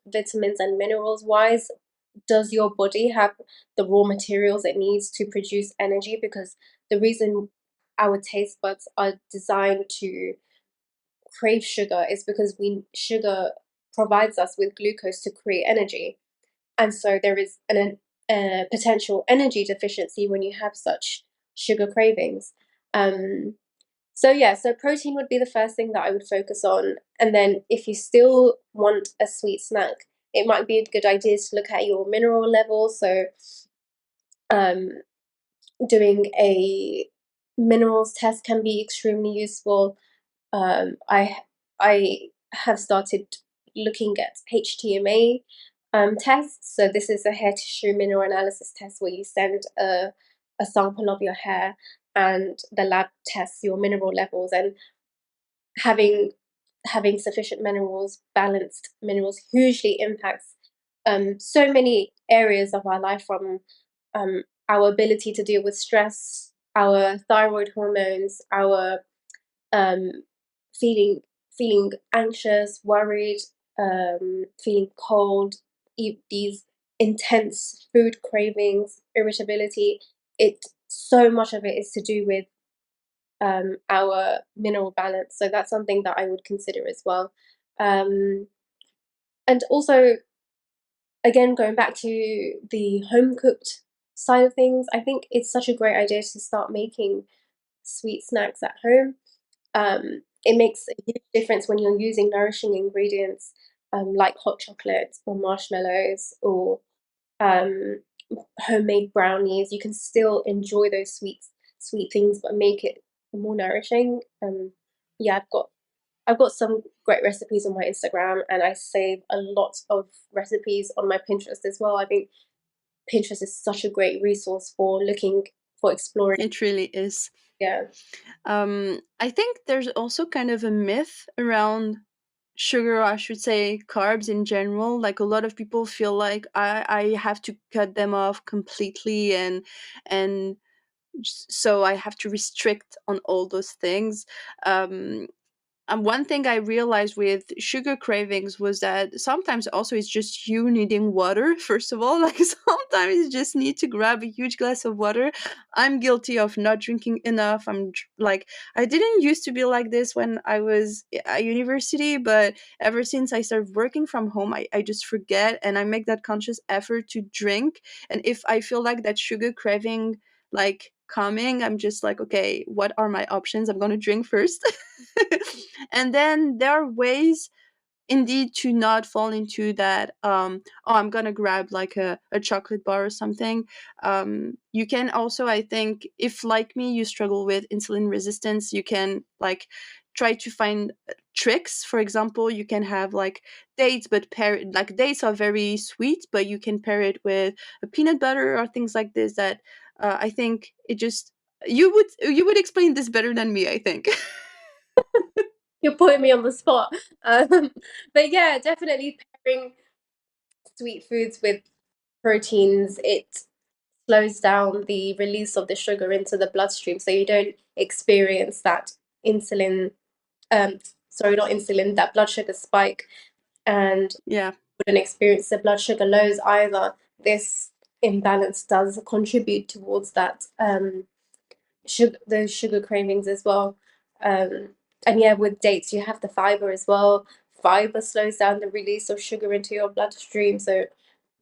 vitamins and minerals wise, does your body have the raw materials it needs to produce energy? Because the reason our taste buds are designed to crave sugar is because we sugar provides us with glucose to create energy, and so there is a potential energy deficiency when you have such sugar cravings. Um, so yeah, so protein would be the first thing that I would focus on, and then if you still want a sweet snack, it might be a good idea to look at your mineral levels. So um, doing a minerals test can be extremely useful. I have started looking at HTMA tests. So this is a hair tissue mineral analysis test where you send a sample of your hair and the lab tests your mineral levels. And having having sufficient minerals, balanced minerals, hugely impacts so many areas of our life, from our ability to deal with stress, our thyroid hormones, our um, feeling feeling anxious, worried, feeling cold, these intense food cravings, irritability. It So much of it is to do with our mineral balance. So that's something that I would consider as well. Um, and also, again, going back to the home cooked side of things, I think it's such a great idea to start making sweet snacks at home. It makes a huge difference when you're using nourishing ingredients like hot chocolate or marshmallows or um, homemade brownies. You can still enjoy those sweet things, but make it more nourishing. Yeah, I've got some great recipes on my Instagram, and I save a lot of recipes on my Pinterest as well. I think Pinterest is such a great resource for looking for exploring. It really is. Yeah. I think there's also kind of a myth around sugar, or I should say carbs in general. Like a lot of people feel like I have to cut them off completely, and so I have to restrict on all those things. Um, and one thing I realized with sugar cravings was that sometimes also it's just you needing water, first of all. Like sometimes you just need to grab a huge glass of water. I'm guilty of not drinking enough. Like, I didn't used to be like this when I was at university, but ever since I started working from home, I just forget and I make that conscious effort to drink. And if I feel like that sugar craving, like coming, I'm just like, okay, what are my options? I'm going to drink first. And then there are ways indeed to not fall into that, oh, I'm gonna grab like a chocolate bar or something. You can also, I think, if like me you struggle with insulin resistance, you can like try to find tricks. For example, you can have like dates, but pair it, like dates are very sweet, but you can pair it with a peanut butter or things like this that I think it just, you would explain this better than me, I think. You're putting me on the spot. Um, but yeah, definitely pairing sweet foods with proteins, it slows down the release of the sugar into the bloodstream, so you don't experience that insulin, um, sorry, not insulin, that blood sugar spike, and Yeah. wouldn't experience the blood sugar lows either. This imbalance does contribute towards that those sugar cravings as well. Um, and yeah, with dates, you have the fiber as well. Fiber slows down the release of sugar into your bloodstream. So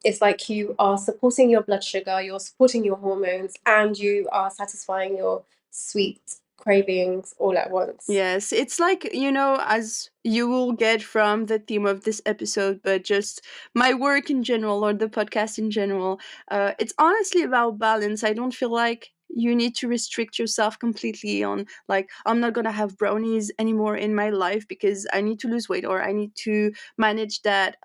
it's like you are supporting your blood sugar, you're supporting your hormones, and you are satisfying your sweet cravings all at once. Yes, it's like, as you will get from the theme of this episode, but just my work in general or the podcast in general, it's honestly about balance. I don't feel like you need to restrict yourself completely on, like, I'm not gonna have brownies anymore in my life because I need to lose weight or I need to manage that,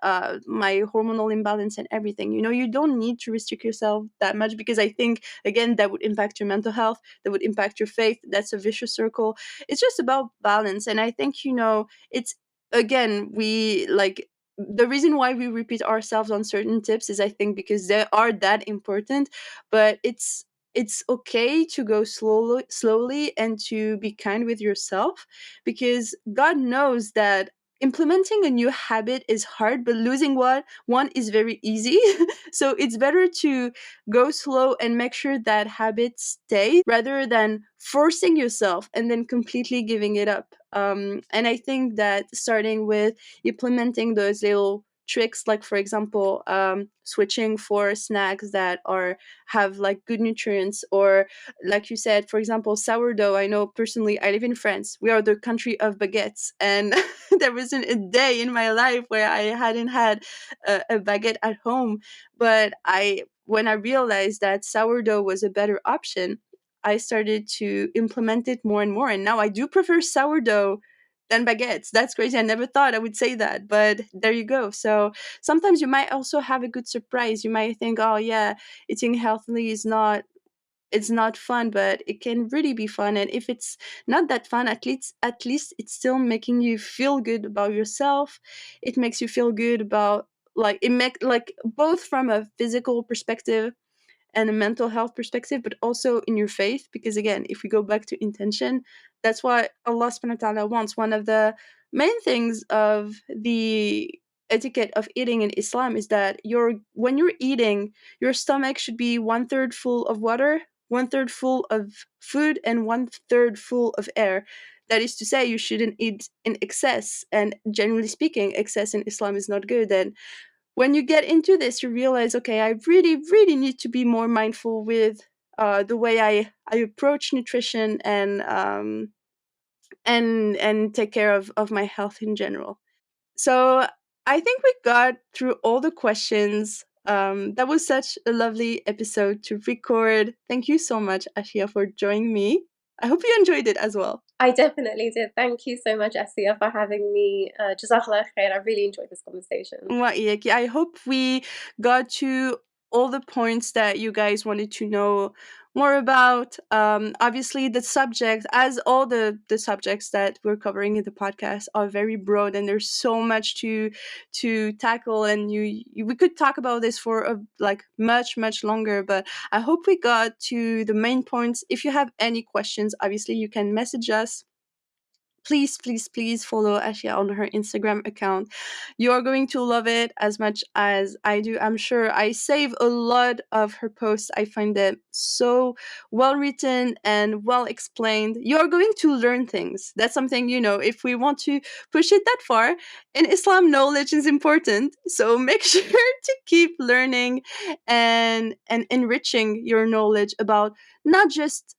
my hormonal imbalance and everything. You don't need to restrict yourself that much because I think, again, that would impact your mental health, that would impact your faith. That's a vicious circle. It's just about balance. And I think, it's, again, we like, the reason why we repeat ourselves on certain tips is, I think, because they are that important. But it's okay to go slowly and to be kind with yourself, because God knows that implementing a new habit is hard, but losing one is very easy. So it's better to go slow and make sure that habit stays rather than forcing yourself and then completely giving it up. And I think that starting with implementing those little tricks, like for example, switching for snacks that are have like good nutrients, or like you said, for example, sourdough. I know personally, I live in France. We are the country of baguettes, and there wasn't a day in my life where I hadn't had a baguette at home. But when I realized that sourdough was a better option, I started to implement it more and more. And now I do prefer sourdough than baguettes. That's crazy. I never thought I would say that, but there you go. So sometimes you might also have a good surprise. You might think, oh, yeah, eating healthily is not it's not fun, but it can really be fun. And if it's not that fun, at least it's still making you feel good about yourself. It makes you feel good about, like, it make, like, both from a physical perspective and a mental health perspective, but also in your faith. Because again, if we go back to intention, that's what Allah subhanahu wa ta'ala wants. One of the main things of the etiquette of eating in Islam is that when you're eating, your stomach should be 1/3 full of water, 1/3 full of food, and 1/3 full of air. That is to say, you shouldn't eat in excess. And generally speaking, excess in Islam is not good. And when you get into this, you realize, okay, I really, really need to be more mindful with the way I approach nutrition and take care of my health in general. So I think we got through all the questions. That was such a lovely episode to record. Thank you so much, Ashiya, for joining me. I hope you enjoyed it as well. I definitely did. Thank you so much, Ashiya, for having me. Jazakallah khair. I really enjoyed this conversation. وإياك. I hope we got to all the points that you guys wanted to know more about. Obviously, the subject, as all the subjects that we're covering in the podcast, are very broad, and there's so much to tackle. And we could talk about this for like much longer. But I hope we got to the main points. If you have any questions, obviously you can message us. Please follow Ashiya on her Instagram account. You're going to love it as much as I do. I'm sure I save a lot of her posts. I find them so well written and well explained. You're going to learn things. That's something, if we want to push it that far, in Islam, knowledge is important. So make sure to keep learning and enriching your knowledge about not just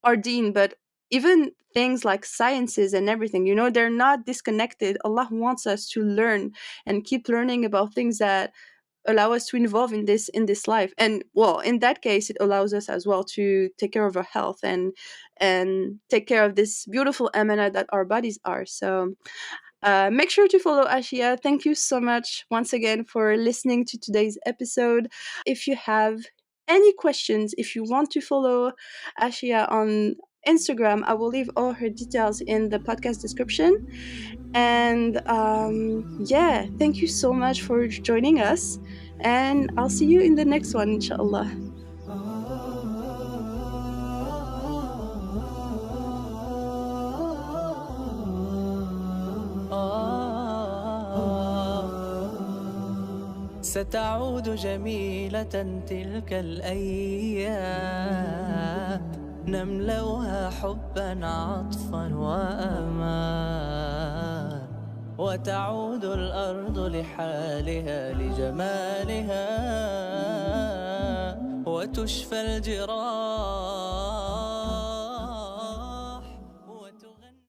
our deen, but even things like sciences and everything. They're not disconnected. Allah wants us to learn and keep learning about things that allow us to involve in this life. And well, in that case, it allows us as well to take care of our health and take care of this beautiful amanah that our bodies are. So make sure to follow Ashiya. Thank you so much once again for listening to today's episode. If you have any questions, if you want to follow Ashiya on Instagram, I will leave all her details in the podcast description. And yeah, thank you so much for joining us. And I'll see you in the next one, insha'Allah. ستعود جميلة تلك الأيام، نملأها حبا عطفا وأمان، وتعود الأرض لحالها لجمالها، وتشفى الجراح